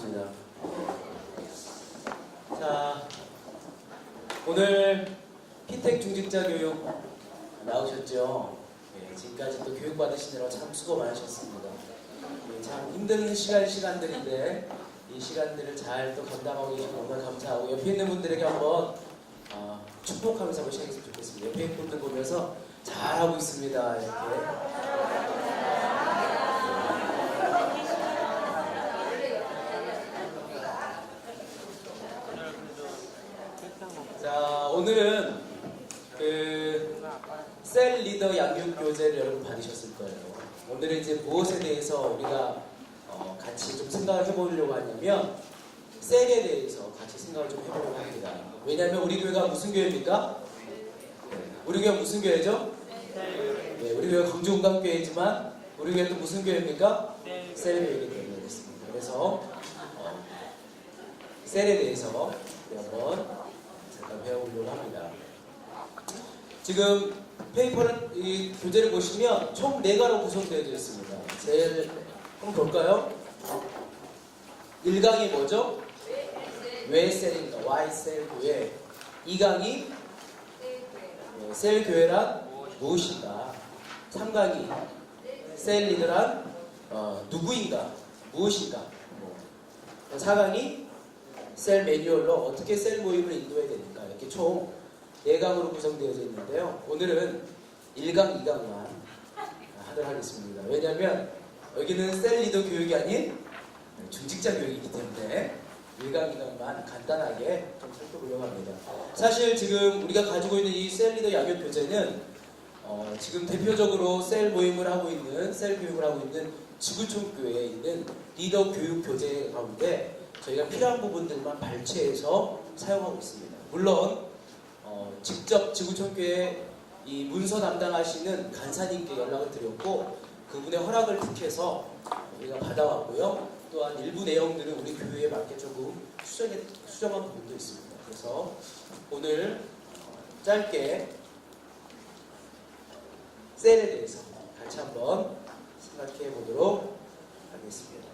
반갑습니다. 자, 오늘 피텍 중직자 교육 나오셨죠? 네, 지금까지 또 교육 받으시느라 참 수고 많으셨습니다. 네, 참 힘든 시간들인데 이 시간들을 잘 또 감당하고 계셔서 정말 감사하고 옆에 있는 분들에게 한번 축복하면서 한번 시작했으면 좋겠습니다. 옆에 있는 분들 보면서 잘하고 있습니다. 이렇게. 자, 오늘은 셀 리더 양육 교재를 여러분 받으셨을 거예요. 오늘은 이제 무엇에 대해서 우리가 같이 좀 생각을 해보려고 하냐면 셀에 대해서 같이 생각을 좀 해보려고 합니다. 왜냐하면 우리 교회가 무슨 교회입니까? 우리 교회가 무슨 교회죠? 네, 우리 교회가 광주운강교회이지만 우리 교회는 또 무슨 교회입니까? 셀 교회이기 때문에 그렇습니다. 그래서 셀에 대해서 한번 잠깐 배워보려고 합니다. 지금 페이퍼를, 이 교재를 보시면 총 4가로 구성되어 있습니다. 제일 한번 볼까요? 1강이 뭐죠? 왜 셀인가? Why 셀 교회. 2강이 셀 교회란 무엇인가? 3강이 셀 리더란 누구인가? 무엇인가? 4강이 셀 매뉴얼로 어떻게 셀 모임을 인도해야 되는가? 이렇게 총 4강으로 구성되어져 있는데요. 오늘은 1강, 2강만 하도록 하겠습니다. 왜냐하면 여기는 셀 리더 교육이 아닌 중직자 교육이기 때문에 1강, 2강만 간단하게 좀 살펴보려고 합니다. 사실 지금 우리가 가지고 있는 이 셀 리더 양육 교재는 지금 대표적으로 셀 모임을 하고 있는, 셀 교육을 하고 있는 지구촌 교회에 있는 리더 교육 교재 가운데 저희가 필요한 부분들만 발췌해서 사용하고 있습니다. 물론 직접 지구촌교회 이 문서 담당하시는 간사님께 연락을 드렸고 그분의 허락을 틱해서 우리가 받아왔고요. 또한 일부 내용들은 우리 교회에 맞게 조금 수정한 부분도 있습니다. 그래서 오늘 짧게 셀에 대해서 같이 한번 생각해 보도록 하겠습니다.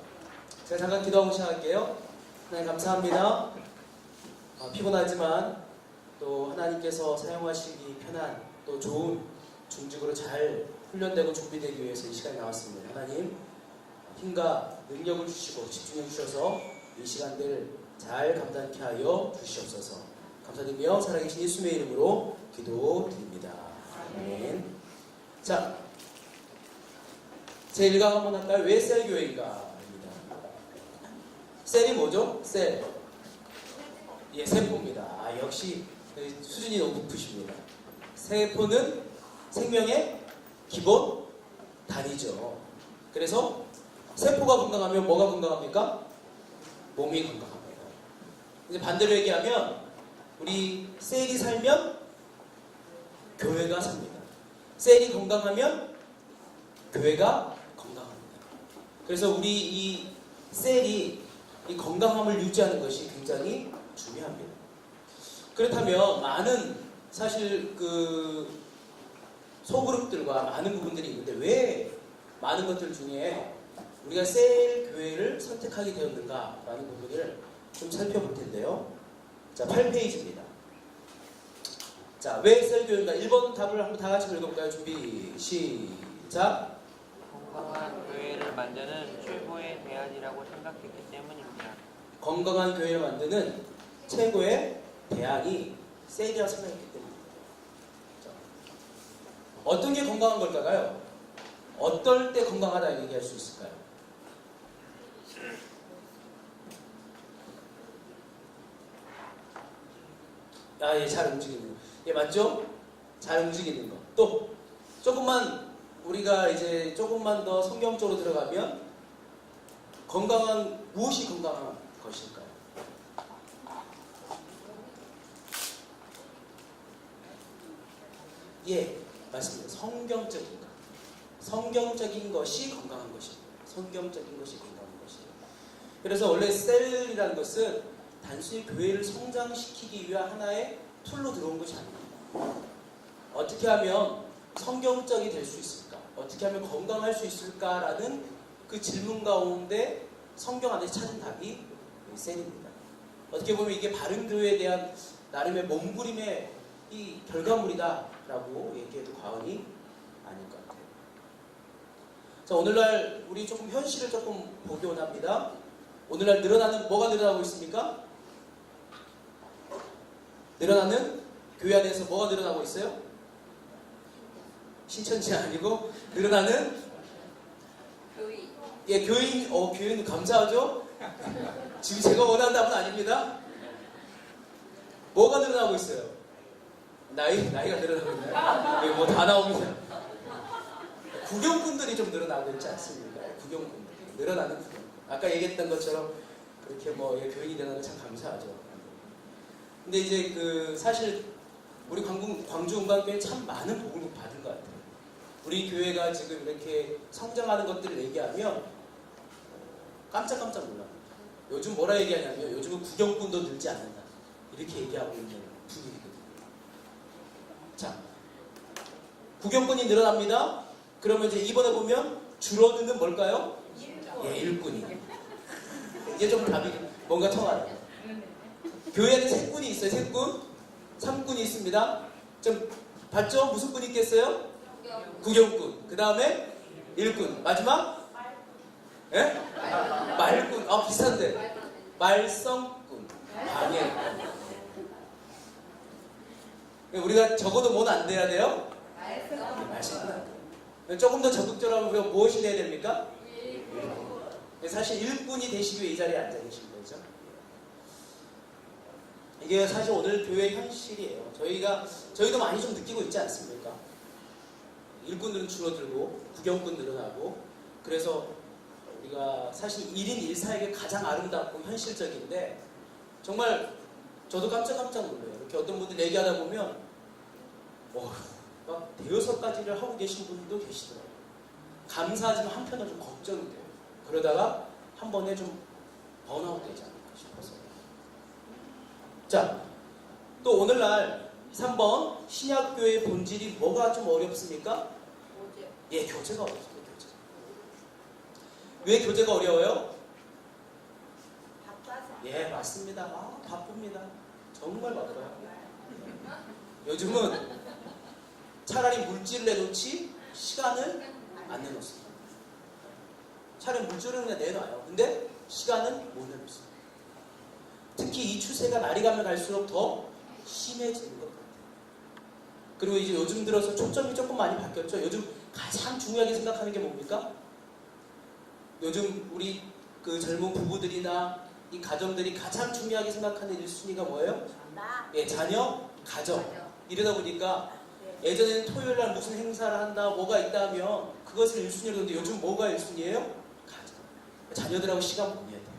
제가 잠깐 기도하고 시작할게요. 하나님 감사합니다. 피곤하지만 또 하나님께서 사용하시기 편한 또 좋은 중직으로 잘 훈련되고 준비되기 위해서 이 시간에 나왔습니다. 하나님 힘과 능력을 주시고 집중해 주셔서 이 시간들 잘 감당케 하여 주시옵소서. 감사드리며 살아계신 예수님의 이름으로 기도드립니다. 아멘. 자, 제 1강 한번 할까요? 왜 셀 교회인가? 셀이 뭐죠? 셀. 예, 세포입니다. 역시 수준이 너무 높으십니다. 세포는 생명의 기본 단위죠. 그래서 세포가 건강하면 뭐가 건강합니까? 몸이 건강합니다. 이제 반대로 얘기하면 우리 셀이 살면 교회가 삽니다. 셀이 건강하면 교회가 건강합니다. 그래서 우리 이 셀이 이 건강함을 유지하는 것이 굉장히 중요합니다. 그렇다면 많은 사실 소그룹들과 많은 부분들이 있는데 왜 많은 것들 중에 우리가 셀 교회를 선택하게 되었는가라는 부분을 좀 살펴볼 텐데요. 자, 8페이지입니다. 자, 왜 셀 교회인가? 1번 답을 한번 다 같이 읽어볼까요? 준비, 시작. 건강한 교회를 만드는 최고의 대안이라고 생각했기 때문입니다. 건강한 교회를 만드는 최고의 대안이 셀이라고 생각했기 때문입니다. 자, 어떤 게 건강한 걸까요? 어떨 때 건강하다 얘기할 수 있을까요? 예, 잘 움직이는 거. 예, 맞죠? 잘 움직이는 거. 또 조금만 우리가 이제 조금만 더 성경적으로 들어가면 건강한 무엇이 건강한 것일까요? 예, 맞습니다. 성경적인 것. 성경적인 것이 건강한 것입니다. 성경적인 것이 건강한 것이에요. 그래서 원래 셀이라는 것은 단순히 교회를 성장시키기 위한 하나의 툴로 들어온 것이 아닙니다. 어떻게 하면 성경적이 될 수 있을까? 어떻게 하면 건강할 수 있을까라는 그 질문 가운데 성경 안에서 찾은 답이 셀입니다. 어떻게 보면 이게 바른교회에 대한 나름의 몸부림의 이 결과물이다라고 얘기해도 과언이 아닐 것 같아요. 자, 오늘날 우리 조금 현실을 조금 보기 원합니다. 오늘날 뭐가 늘어나고 있습니까? 늘어나는 교회 안에서 뭐가 늘어나고 있어요? 신천지 아니고 늘어나는 교회. 예, 교인 감사하죠? 지금 제가 원하는 답은 아닙니다. 뭐가 늘어나고 있어요? 나이가 늘어나고 있나요? 예, 뭐 다 나옵니다. 구경꾼들이 좀 늘어나고 있지 않습니까? 구경꾼들. 늘어나는 구경꾼. 아까 얘기했던 것처럼 그렇게 뭐 예, 교인이 되는 건 참 감사하죠. 근데 이제 사실 우리 광주 운강교회 참 많은 복을 받은 것 같아요. 우리 교회가 지금 이렇게 성장하는 것들을 얘기하면 깜짝깜짝 놀랍니다. 요즘 뭐라 얘기하냐면 요즘은 구경꾼도 늘지 않는다. 이렇게 얘기하고 있는 분위기거든요. 자, 구경꾼이 늘어납니다. 그러면 이제 이번에 보면 줄어드는 뭘까요? 예, 일꾼이. 이게 좀 답이 뭔가 통하네요. 교회에는 세 꾼이 있어요. 세 꾼. 3꾼이 있습니다. 좀 봤죠? 무슨 꾼이 있겠어요? 구경꾼. 그 다음에 일꾼. 마지막? 예? 말꾼. 아, 비슷한데. 말썽꾼. 방해꾼. 우리가 적어도 뭐는 안 돼야 돼요? 말썽꾼 안 돼요. 조금 더 적극적으로 우리가 무엇이 돼야 됩니까? 사실 일꾼이 되시기 위해 이 자리에 앉아 계신 거죠. 이게 사실 오늘 교회 현실이에요. 저희도 많이 좀 느끼고 있지 않습니까? 일꾼들은 줄어들고 구경꾼 늘어나고, 그래서 우리가 사실 1인 1사에게 가장 아름답고 현실적인데, 정말 저도 깜짝 놀라요. 이렇게 어떤 분들 얘기하다 보면 막 대여섯 가지를 하고 계신 분들도 계시더라고요. 감사하지만 한편으로 좀 걱정이 돼요. 그러다가 한 번에 좀 번아웃 되지 않을까 싶어서. 자, 또 오늘날 3번 신약교회의 본질이 뭐가 좀 어렵습니까? 예, 교제가 어렵습니다. 교제. 왜 교제가 어려워요? 바빠서. 예, 맞습니다. 아, 바쁩니다. 정말 바빠요. 요즘은 차라리 물질을 내놓지 시간을 안 내놓습니다. 차라리 물질을 그냥 내놔요. 근데 시간은 못 내놓습니다. 특히 이 추세가 날이 가면 갈수록 더 심해지는 것 같아요. 그리고 이제 요즘 들어서 초점이 조금 많이 바뀌었죠. 요즘 가장 중요하게 생각하는 게 뭡니까? 요즘 우리 젊은 부부들이나 이 가정들이 가장 중요하게 생각하는 1순위가 뭐예요? 예, 자녀, 가정. 이러다 보니까 예전에는 토요일 날 무슨 행사를 한다, 뭐가 있다 하면 그것을 1순위로 했는데 요즘 뭐가 1순위예요? 가정. 자녀들하고 시간 보내야 돼요.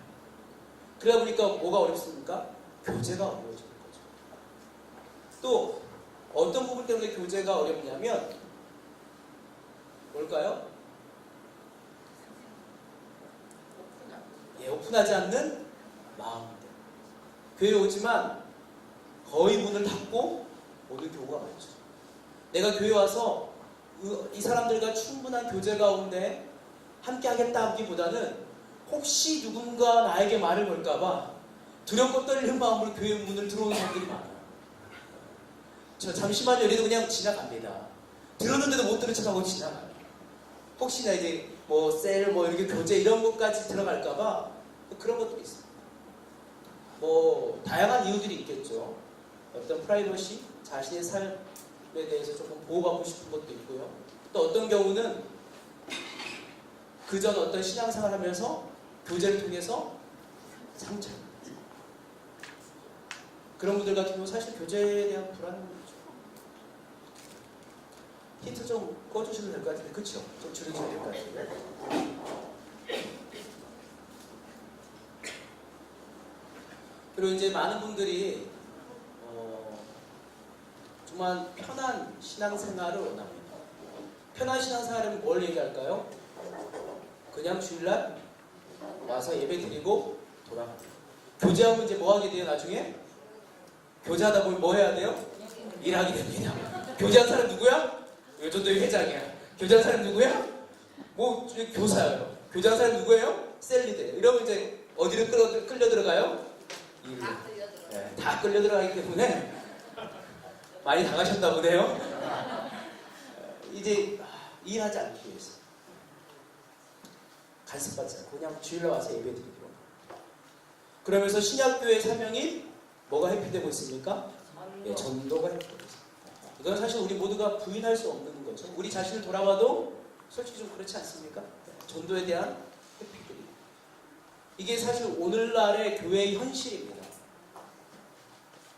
그러다 보니까 뭐가 어렵습니까? 교제가 어려워지는 거죠. 또 어떤 부분 때문에 교제가 어렵냐면 뭘까요? 예, 오픈하지 않는 마음들. 교회에 오지만 거의 문을 닫고 오는 경우가 많죠. 내가 교회에 와서 이 사람들과 충분한 교제 가운데 함께 하겠다 하기보다는 혹시 누군가 나에게 말을 걸까봐 두렵고 떨리는 마음으로 교회 문을 들어오는 분들이 많아요. 저 잠시만요 이래도 그냥 지나갑니다. 들었는데도 못 들은 척하고 지나가요. 혹시나 이제 셀 이렇게 교제 이런 것까지 들어갈까봐 그런 것도 있어요. 다양한 이유들이 있겠죠. 어떤 프라이버시, 자신의 삶에 대해서 조금 보호받고 싶은 것도 있고요. 또 어떤 경우는 그전 어떤 신앙생활 하면서 교제를 통해서 상처. 그런 분들 같은 경우 사실 교제에 대한 불안한 거죠. 힌트 좀 꺼주시면 될 것 같은데, 그쵸? 좀 줄여주면 될 것 같은데. 그리고 이제 많은 분들이 정말 편한 신앙생활을 원합니다. 편한 신앙생활은 뭘 얘기할까요? 그냥 주일날 와서 예배 드리고 돌아갑니다. 교제하면 이제 뭐 하게 돼요, 나중에? 교제하다 보면 뭐 해야 돼요? 일하게 됩니다. 교제한 사람 누구야? 요전도의 회장이야. 교제한 사람 누구야? 교사예요. 교제한 사람 누구예요? 셀리드예요. 이러면 이제 어디로 끌려 들어가요? 일로. 다 들려들어. 네, 다 끌려 들어가기 때문에 많이 당하셨나 보네요. 이제 일하지 않기 위해서 간섭받지 않고 그냥 주일날 와서 예배드리기로. 그러면서 신약교회 사명이 뭐가 회피되고 있습니까? 예, 전도가 회피되고 있습니다. 이건 사실 우리 모두가 부인할 수 없는 거죠. 우리 자신을 돌아봐도 솔직히 좀 그렇지 않습니까? 전도에 대한 회피들이. 이게 사실 오늘날의 교회의 현실입니다.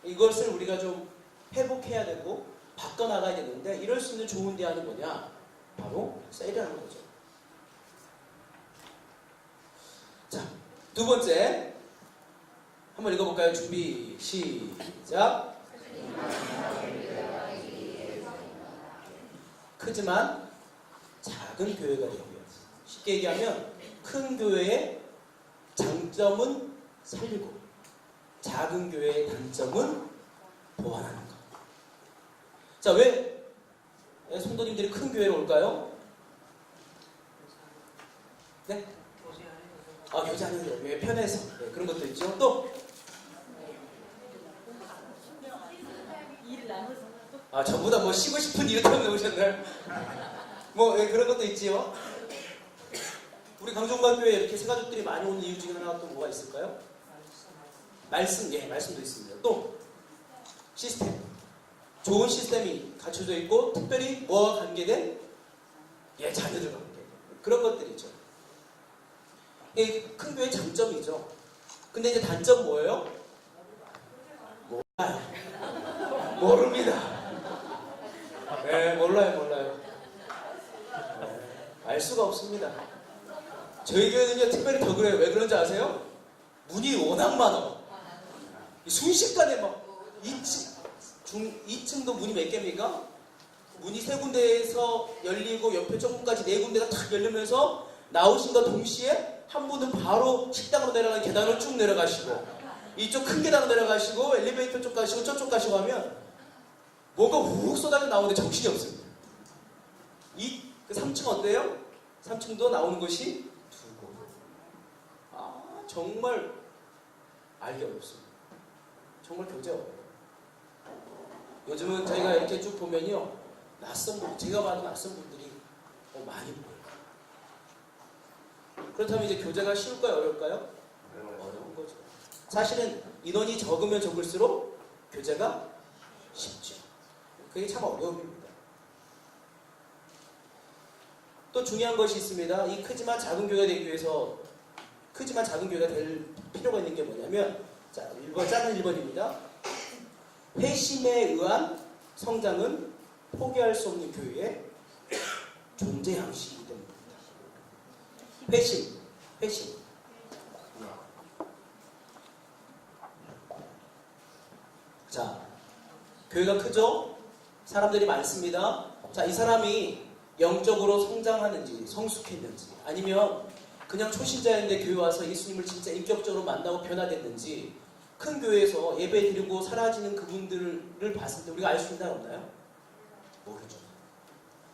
이것을 우리가 좀 회복해야 되고 바꿔나가야 되는데 이럴 수 있는 좋은 대안은 뭐냐? 바로 셀이라는 거죠. 자, 두 번째 한번 읽어볼까요? 준비 시작. 크지만 작은 교회가 되기 위해서. 쉽게 얘기하면 큰 교회의 장점은 살리고 작은 교회의 단점은 보완하는 것. 자, 왜 성도님들이 큰 교회로 올까요? 네? 아, 교제 안 해도 왜 편해서. 네, 그런 것도 있죠. 또? 전부 다 뭐 쉬고 싶은 이유 때문에 오셨나요? 뭐, 네, 그런 것도 있지요. 우리 강종관교회에 이렇게 새가족들이 많이 오는 이유 중에 하나가 또 뭐가 있을까요? 말씀, 예, 말씀도 있습니다. 또, 시스템. 좋은 시스템이 갖춰져 있고, 특별히 뭐와 관계된? 예, 자녀들과 관계된. 그런 것들이죠. 이게 큰 교회의 장점이죠. 근데 이제 단점 뭐예요? 몰라요. 모릅니다. 네, 몰라요. 알 수가 없습니다. 저희 교회는요, 특별히 더 그래요. 왜 그런지 아세요? 문이 워낙 많아. 순식간에 막 2층도 문이 몇 개입니까? 문이 3군데에서 열리고 옆에 조금까지 4군데가 탁 열리면서 나오신과 동시에 한 분은 바로 식당으로 내려가는 계단을 쭉 내려가시고 이쪽 큰 계단으로 내려가시고 엘리베이터 쪽 가시고 저쪽 가시고 하면 뭔가 훅 쏟아져 나오는데 정신이 없습니다. 그 3층 어때요? 3층도 나오는 것이 2곳. 정말 알기 어렵습니다. 정말 교제 어려워요. 요즘은 저희가 이렇게 쭉 보면요, 낯선 분, 제가 봐도 낯선 분들이 많이 보여요. 그렇다면 이제 교제가 쉬울까요, 어려울까요? 어려운 거죠. 사실은 인원이 적으면 적을수록 교제가 쉽죠. 그게 참 어려움입니다. 또 중요한 것이 있습니다. 이 크지만 작은 교회가 되기 위해서 크지만 작은 교회가 될 필요가 있는 게 뭐냐면, 자, 1번, 작은 1번입니다. 회심에 의한 성장은 포기할 수 없는 교회의 존재 양식이기 때문입니다. 회심. 자, 교회가 크죠? 사람들이 많습니다. 자, 이 사람이 영적으로 성장하는지, 성숙했는지, 아니면 그냥 초신자인데 교회 와서 예수님을 진짜 인격적으로 만나고 변화됐는지, 큰 교회에서 예배 드리고 사라지는 그분들을 봤을 때 우리가 알 수 있나요, 없나요? 모르죠.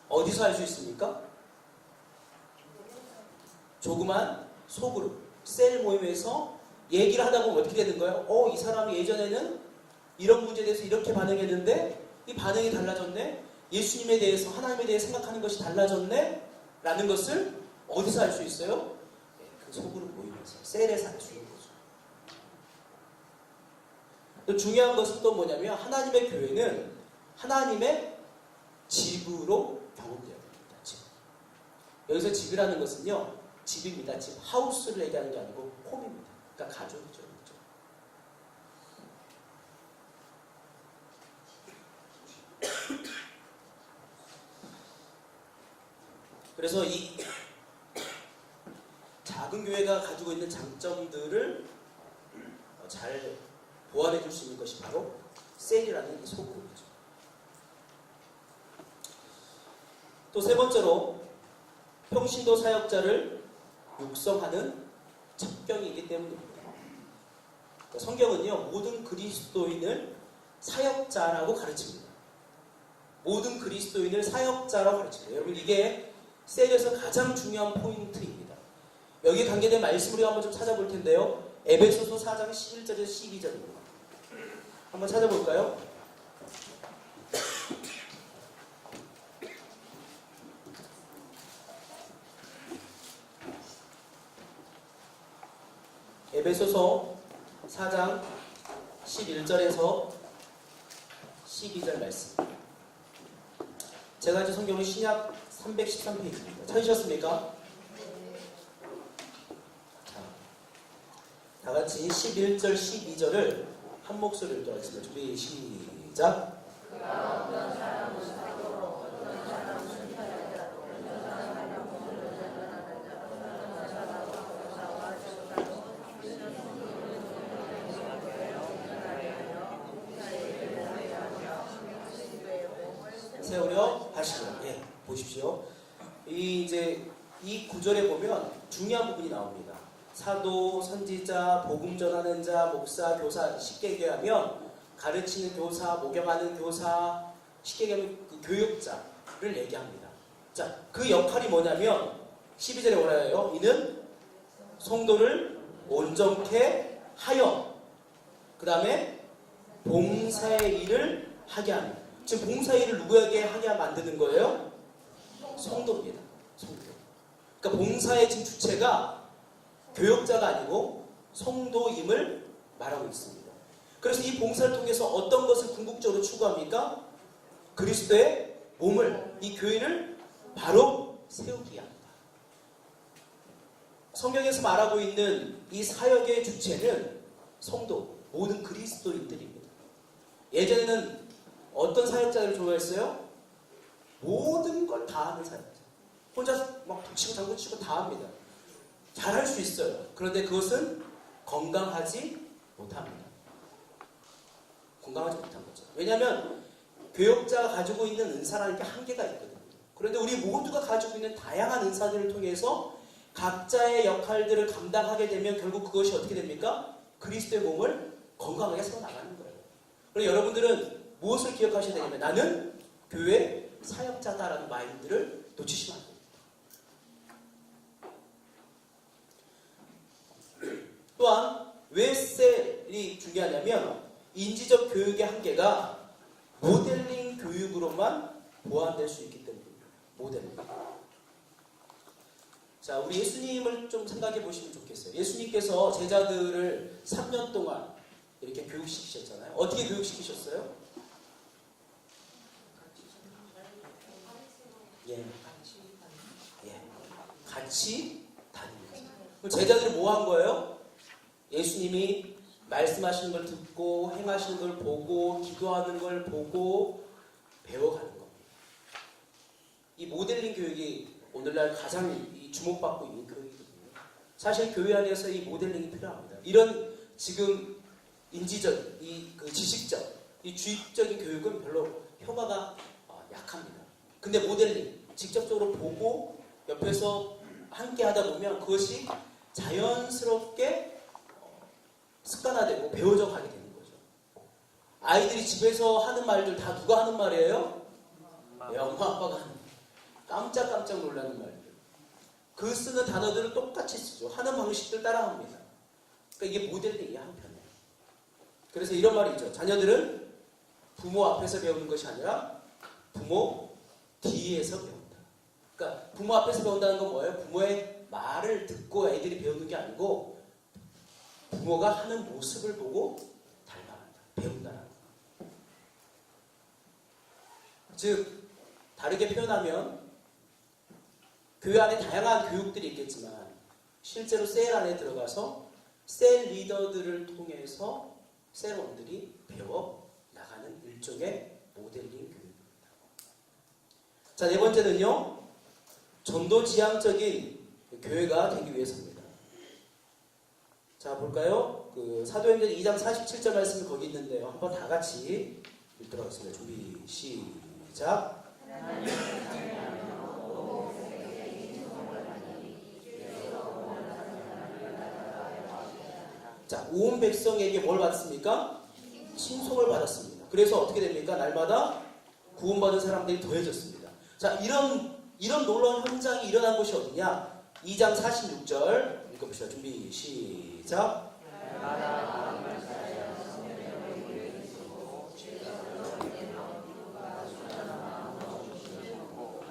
어디서 알 수 있습니까? 조그만 소그룹, 셀 모임에서 얘기를 하다 보면 어떻게 되는 거예요? 이 사람이 예전에는 이런 문제에 대해서 이렇게 반응했는데 이 반응이 달라졌네? 예수님에 대해서, 하나님에 대해 생각하는 것이 달라졌네? 라는 것을 어디서 알 수 있어요? 그 소그룹 모임에서, 셀에서 알 수 있는 거죠. 또 중요한 것은 또 뭐냐면, 하나님의 교회는 하나님의 집으로 경험되어야 됩니다. 집. 여기서 집이라는 것은요, 집입니다. 집. 하우스를 얘기하는 게 아니고 홈입니다. 그러니까 가족이죠. 그렇죠? 그래서 이 작은 교회가 가지고 있는 장점들을 잘 보완해 줄 수 있는 것이 바로 셀이라는 이 소그룹이죠. 또 세 번째로, 평신도 사역자를 육성하는 첩경이기 때문입니다. 성경은요, 모든 그리스도인을 사역자라고 가르칩니다. 모든 그리스도인을 사역자라고 가르칩니다. 여러분, 이게 셀에서 가장 중요한 포인트입니다. 여기 관계된 말씀을 우리가 한번 좀 찾아볼 텐데요. 에베소서 4장 11절에서 12절입니다. 한번 찾아볼까요? 에베소서 4장 11절에서 12절 말씀. 제가 이제 성경은 신약 313페이지입니다. 찾으셨습니까? 자, 다 같이 11절, 12절을 한 목소리로 읽도록 준비 시작. 세우려 하시고. 예, 보십시오. 이 구절에 보면 중요한 부분이 나옵니다. 사도, 선지자, 복음 전하는 자, 목사, 교사, 쉽게 얘기하면 가르치는 교사, 목양하는 교사, 쉽게 얘기하면 그 교육자를 얘기합니다. 자, 그 역할이 뭐냐면 12절에 뭐라 해요? 이는 성도를 온전케 하여 그 다음에 봉사의 일을 하게 합니다. 지금 봉사의 일을 누구에게 하게 만드는 거예요? 성도입니다. 성도. 그러니까 봉사의 지금 주체가 교역자가 아니고 성도임을 말하고 있습니다. 그래서 이 봉사를 통해서 어떤 것을 궁극적으로 추구합니까? 그리스도의 몸을, 이 교회를 바로 세우기 합니다. 성경에서 말하고 있는 이 사역의 주체는 성도, 모든 그리스도인들입니다. 예전에는 어떤 사역자를 좋아했어요? 모든 걸 다 하는 사역자. 혼자 막 북치고 장구치고 다 합니다. 잘할 수 있어요. 그런데 그것은 건강하지 못합니다. 건강하지 못한 거죠. 왜냐하면 교역자가 가지고 있는 은사라는 게 한계가 있거든요. 그런데 우리 모두가 가지고 있는 다양한 은사들을 통해서 각자의 역할들을 감당하게 되면 결국 그것이 어떻게 됩니까? 그리스도의 몸을 건강하게 세워나가는 거예요. 그래서 여러분들은 무엇을 기억하셔야 되냐면 나는 교회 사역자다라는 마인드를 놓치시면 안 됩니다. 또한 왜 셀이 중요하냐면 인지적 교육의 한계가 모델링 교육으로만 보완될 수 있기 때문입니다. 모델링. 자, 우리 예수님을 좀 생각해 보시면 좋겠어요. 예수님께서 제자들을 3년 동안 이렇게 교육시키셨잖아요. 어떻게 교육시키셨어요? 같이 다니면서. 그럼 제자들이 뭐 한 거예요? 예수님이 말씀하시는 걸 듣고 행하시는 걸 보고 기도하는 걸 보고 배워가는 겁니다. 이 모델링 교육이 오늘날 가장 주목받고 있는 교육이거든요. 사실 교회 안에서 이 모델링이 필요합니다. 이런 지금 인지적, 그 지식적, 이 주입적인 교육은 별로 효과가 약합니다. 근데 모델링, 직접적으로 보고 옆에서 함께 하다 보면 그것이 자연스럽게 습관화되고 배워져 가게 되는 거죠. 아이들이 집에서 하는 말들 다 누가 하는 말이에요? 네, 엄마 아빠가 하는 깜짝깜짝 놀라는 말들. 그 쓰는 단어들을 똑같이 쓰죠. 하는 방식들 따라합니다. 그러니까 이게 모델링이야, 한편에. 그래서 이런 말이 있죠. 자녀들은 부모 앞에서 배우는 것이 아니라 부모 뒤에서 배운다. 그러니까 부모 앞에서 배운다는 건 뭐예요? 부모의 말을 듣고 애들이 배우는 게 아니고 부모가 하는 모습을 보고 닮아간다. 배운다는 거. 즉 다르게 표현하면 교회 안에 다양한 교육들이 있겠지만 실제로 셀 안에 들어가서 셀 리더들을 통해서 셀원들이 배워 나가는 일종의 모델링 교육입니다. 자, 네 번째는요. 전도지향적인 교회가 되기 위해서입니다. 자, 볼까요? 그 사도행전 2장 47절 말씀이 거기 있는데요. 한번 다 같이 읽도록 하겠습니다. 준비 시작. 자, 온 백성에게 뭘 받습니까? 칭송을 받았습니다. 그래서 어떻게 됩니까? 날마다 구원받은 사람들이 더해졌습니다. 자, 이런 놀라운 현장이 일어난 곳이 어디냐? 2장 46절 읽어봅시다. 준비 시작.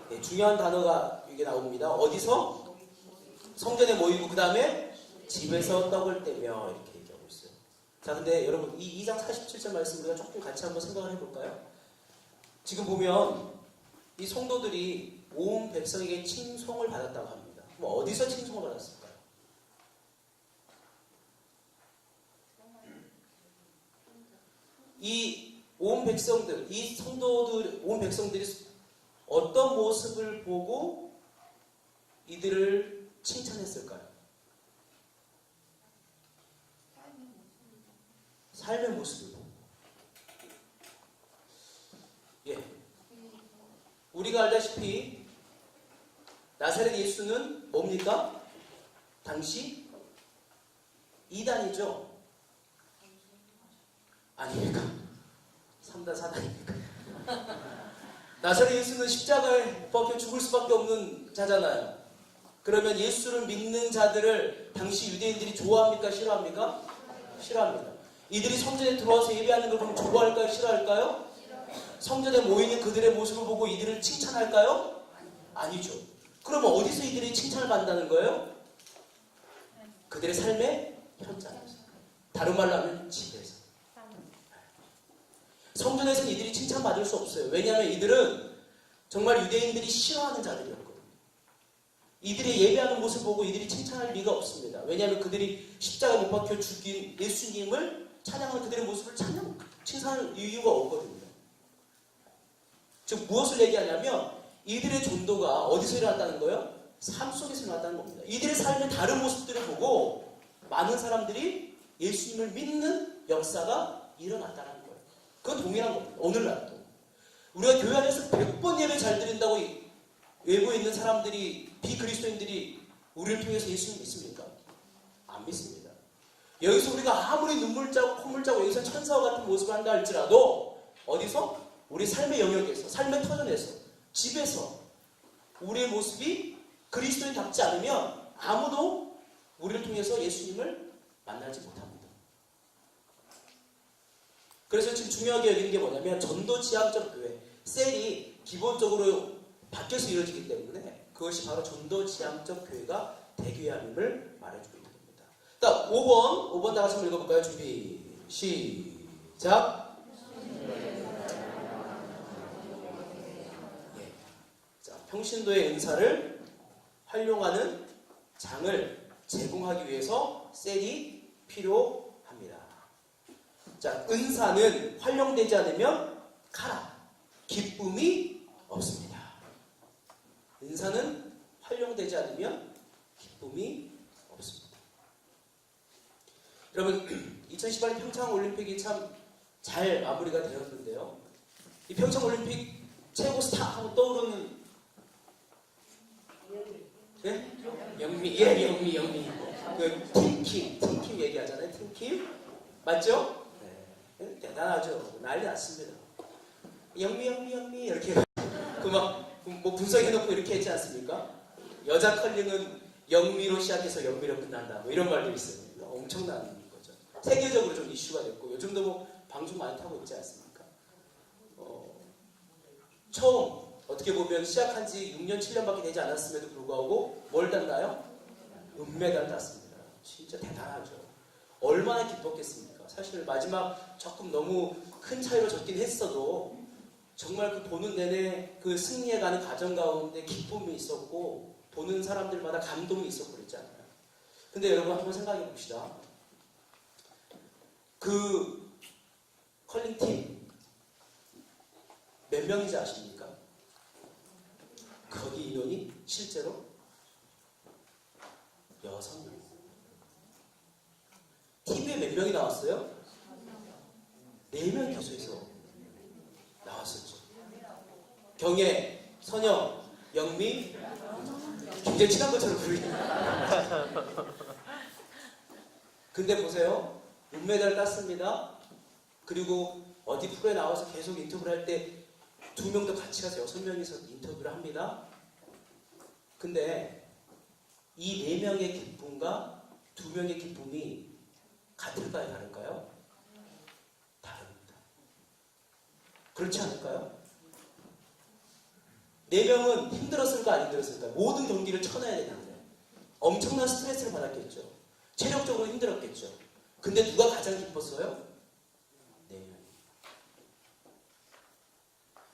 네, 중요한 단어가 이게 나옵니다. 어디서? 성전에 모이고 그 다음에 집에서 떡을 떼며 이렇게 얘기하고 있어요. 자, 근데 여러분 이 2장 47절 말씀 우리가 조금 같이 한번 생각을 해볼까요? 지금 보면 이 성도들이 온 백성에게 칭송을 받았다고 합니다. 그럼 어디서 칭송을 받았을까요? 이 온 백성들, 이 성도들, 온 백성들이 어떤 모습을 보고 이들을 칭찬했을까요? 삶의 모습을 보고. 예. 우리가 알다시피 나사렛 예수는 뭡니까? 당시 이단이죠? 아닙니까? 3단 4단입니까? 나사렛 예수는 십자가에 박혀 죽을 수밖에 없는 자잖아요. 그러면 예수를 믿는 자들을 당시 유대인들이 좋아합니까? 싫어합니까? 싫어합니다. 이들이 성전에 들어와서 예배하는 걸 보면 좋아할까요? 싫어할까요? 성전에 모이는 그들의 모습을 보고 이들을 칭찬할까요? 아니죠. 그러면 어디서 이들이 칭찬을 받는다는 거예요? 그들의 삶의 현장에서. 다른 말로 하면 집에서. 성전에서는 이들이 칭찬받을 수 없어요. 왜냐하면 이들은 정말 유대인들이 싫어하는 자들이었거든요. 이들이 예배하는 모습을 보고 이들이 칭찬할 리가 없습니다. 왜냐하면 그들이 십자가에 못 박혀 죽인 예수님을 찬양하는 그들의 모습을 칭찬할 이유가 없거든요. 즉 무엇을 얘기하냐면 이들의 전도가 어디서 일어났다는 거예요? 삶 속에서 일어났다는 겁니다. 이들의 삶의 다른 모습들을 보고 많은 사람들이 예수님을 믿는 역사가 일어났다는 거예요. 그건 동일한 겁니다. 오늘날도. 우리가 교회 안에서 100번 예배 잘 드린다고 외부에 있는 사람들이, 비그리스도인들이 우리를 통해서 예수님 믿습니까? 안 믿습니다. 여기서 우리가 아무리 눈물 짜고 콧물 짜고 여기서 천사와 같은 모습을 한다 할지라도 어디서? 우리 삶의 영역에서, 삶의 터전에서, 집에서 우리의 모습이 그리스도인답지 않으면 아무도 우리를 통해서 예수님을 만나지 못합니다. 그래서 지금 중요하게 여기는 게 뭐냐면 전도 지향적 교회, 셀이 기본적으로 바뀌어서 이루어지기 때문에 그것이 바로 전도 지향적 교회가 대교회임을 말해주고 있는 겁니다. 자, 5번 다 같이 한번 읽어볼까요? 준비 시작. 예. 자, 평신도의 은사를 활용하는 장을 제공하기 위해서 셀이 필요합니다. 자, 은사는 활용되지 않으면 가라. 기쁨이 없습니다. 은사는 활용되지 않으면 기쁨이 없습니다. 여러분, 2018년 평창올림픽이 참 잘 마무리가 되었는데요. 이 평창올림픽 최고 스타 하고 떠오르는 네? 영미, 예, 영미. 그 팀킴 얘기하잖아요. 팀킴 맞죠? 네, 대단하죠. 난리 났습니다. 영미 이렇게 그 막 뭐 분석해놓고 이렇게 했지 않습니까? 여자 컬링은 영미로 시작해서 영미로 끝난다. 뭐 이런 말도 있어요. 엄청난 거죠. 세계적으로 좀 이슈가 됐고 요즘도 뭐 방송 많이 타고 있지 않습니까? 처음 어떻게 보면 시작한 지 6년, 7년밖에 되지 않았음에도 불구하고 뭘 땄나요? 은메달 땄습니다. 진짜 대단하죠. 얼마나 기뻤겠습니까? 사실 마지막 조금 너무 큰 차이로 졌긴 했어도 정말 그 보는 내내 그 승리해 가는 과정 가운데 기쁨이 있었고 보는 사람들마다 감동이 있었고 그랬잖아요. 근데 여러분 한번 생각해 봅시다. 그 컬링팀 몇 명인지 아십니까? 거기 인원이 실제로 6명. TV에 몇 명이 나왔어요? 4명이 계속해서 나왔었죠. 경혜, 선영, 영미, 굉장히 친한 것처럼 보이네요. 근데 보세요. 은메달 땄습니다. 그리고 어디 프로에 나와서 계속 인터뷰를 할 때 2명도 같이 가서 6명이서 인터뷰를 합니다. 근데 이 4명의 기쁨과 2명의 기쁨이 같을까요? 다를까요? 다릅니다. 그렇지 않을까요? 4명은 힘들었을까 안 힘들었을까? 모든 경기를 쳐내야 되는데 엄청난 스트레스를 받았겠죠. 체력적으로 힘들었겠죠. 근데 누가 가장 기뻤어요? 4명이.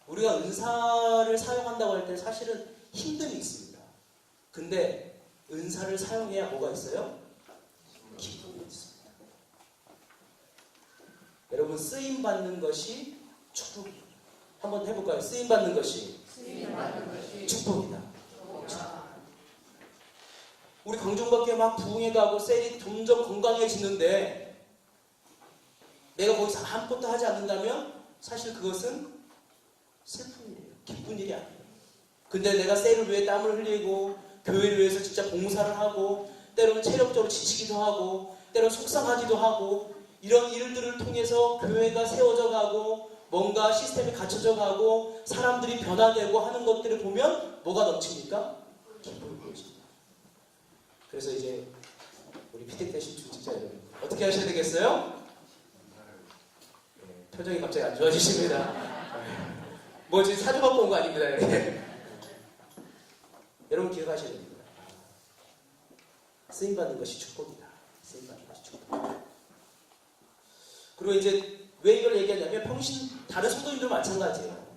우리가 은사를 사용한다고 할 때 사실은 힘듦이 있습니다. 근데 은사를 사용해야 뭐가 있어요? 기쁨이 있습니다. 여러분, 쓰임받는 것이 축복입니다. 한번 해볼까요? 쓰임받는 것이 축복이다. 우리 강종밖에 막 부흥해가고 셀이 점점 건강해지는데 내가 거기서 아무것도 하지 않는다면 사실 그것은 슬픈 일이에요. 기쁜 일이 아니에요. 근데 내가 셀을 위해 땀을 흘리고 교회를 위해서 진짜 봉사를 하고 때로는 체력적으로 지치기도 하고 때로는 속상하기도 하고 이런 일들을 통해서 교회가 세워져 가고 뭔가 시스템이 갖춰져 가고 사람들이 변화되고 하는 것들을 보면 뭐가 넘칩니까? 기쁨이 보여집니다. 그래서 이제 우리 피택 대신 중직자 여러분 어떻게 하셔야 되겠어요? 네, 표정이 갑자기 안 좋아지십니다. 뭐 지금 사주 받고 온 거 아닙니다. 여러분 기억하셔야 됩니다. 쓰임받는 것이 축복이다. 쓰임받는 것이 축복이다. 그리고 이제 왜 이걸 얘기하냐면 다른 성도님들 마찬가지예요.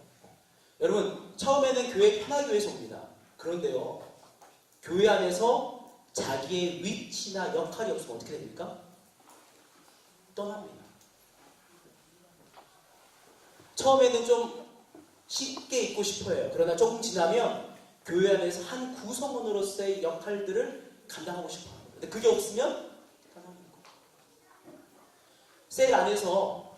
여러분 처음에는 교회 편하교회에서 옵니다. 그런데요 교회 안에서 자기의 위치나 역할이 없으면 어떻게 됩니까? 떠납니다. 처음에는 좀 쉽게 있고 싶어요. 그러나 조금 지나면 교회 안에서 한 구성원으로서의 역할들을 감당하고 싶어요. 근데 그게 없으면 떠나는 거예요. 셀 안에서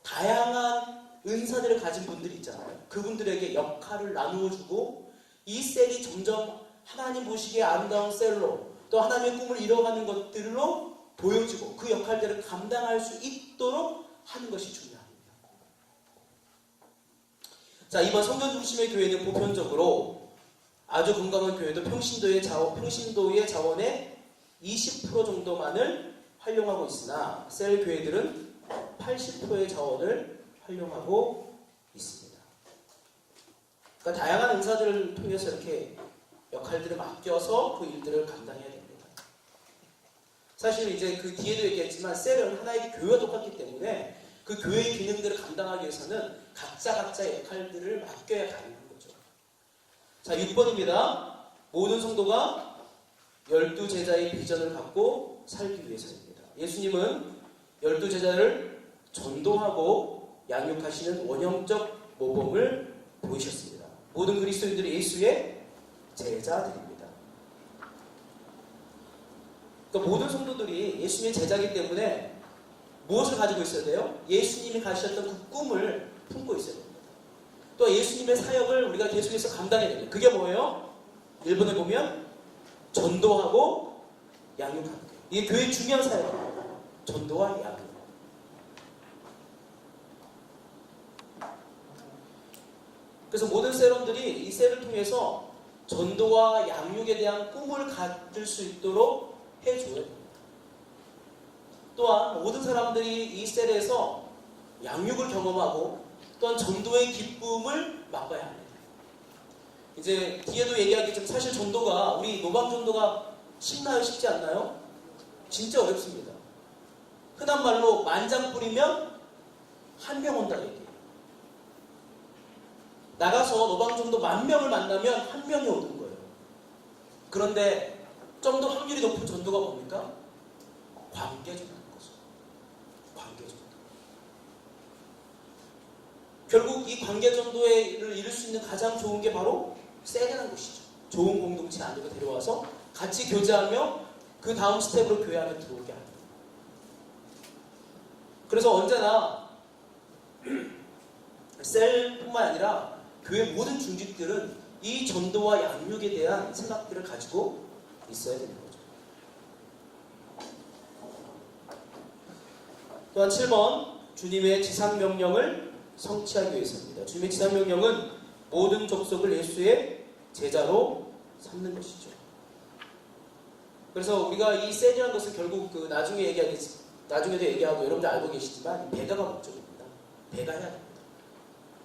다양한 은사들을 가진 분들이 있잖아요. 그분들에게 역할을 나누어주고 이 셀이 점점 하나님 보시기에 아름다운 셀로 또 하나님의 꿈을 이뤄가는 것들로 보여지고 그 역할들을 감당할 수 있도록 하는 것이 중요합니다. 자, 이번 성전 중심의 교회는 보편적으로 아주 건강한 교회도 평신도의 자원의 20% 정도만을 활용하고 있으나 셀 교회들은 80%의 자원을 활용하고 있습니다. 그러니까 다양한 은사들을 통해서 이렇게 역할들을 맡겨서 그 일들을 감당해야 됩니다. 사실 이제 그 뒤에도 얘기했지만 셀은 하나의 교회와 똑같기 때문에 그 교회의 기능들을 감당하기 위해서는 각자의 역할들을 맡겨야 가능한 거죠. 자, 6번입니다. 모든 성도가 12제자의 비전을 갖고 살기 위해서입니다. 예수님은 12제자를 전도하고 양육하시는 원형적 모범을 보이셨습니다. 모든 그리스도인들이 예수의 제자들입니다. 그러니까 모든 성도들이 예수님의 제자이기 때문에 무엇을 가지고 있어야 돼요? 예수님이 가셨던 그 꿈을 품고 있어야 됩니다. 또 예수님의 사역을 우리가 계속해서 감당해야 됩니다. 그게 뭐예요? 1번에 보면 전도하고 양육하는 거예요. 이게 교회의 중요한 사역이에요. 전도와 양육. 그래서 모든 셀원들이 이 셀을 통해서 전도와 양육에 대한 꿈을 가질 수 있도록 해줘야 됩니다. 또한 모든 사람들이 이 셀에서 양육을 경험하고 또한 전도의 기쁨을 맛봐야 합니다. 이제 뒤에도 얘기하겠지만 사실 전도가 우리 노방 전도가 쉽나요? 쉽지 않나요? 진짜 어렵습니다. 흔한 말로 만장 뿌리면 한 명 온다 얘기해요. 나가서 노방 전도 10,000명을 만나면 한 명이 오는 거예요. 그런데 좀 더 확률이 높은 전도가 뭡니까? 관계전도인 거죠. 관계전도. 결국 이 관계전도를 이룰 수 있는 가장 좋은 게 바로 셀이라는 것이죠. 좋은 공동체 안으로 데려와서 같이 교제하며 그 다음 스텝으로 교회 안에 들어오게 합니다. 그래서 언제나 셀뿐만 아니라 교회 모든 중직들은 이 전도와 양육에 대한 생각들을 가지고 있어야 되는 거죠. 또한 7번 주님의 지상명령을 성취하기 위해서입니다. 주님의 지상명령은 모든 족속을 예수의 제자로 삼는 것이죠. 그래서 우리가 이 셀이라는 것은 결국 그 나중에도 얘기하고 여러분들 알고 계시지만 배가가 목적입니다. 배가 해야 됩니다.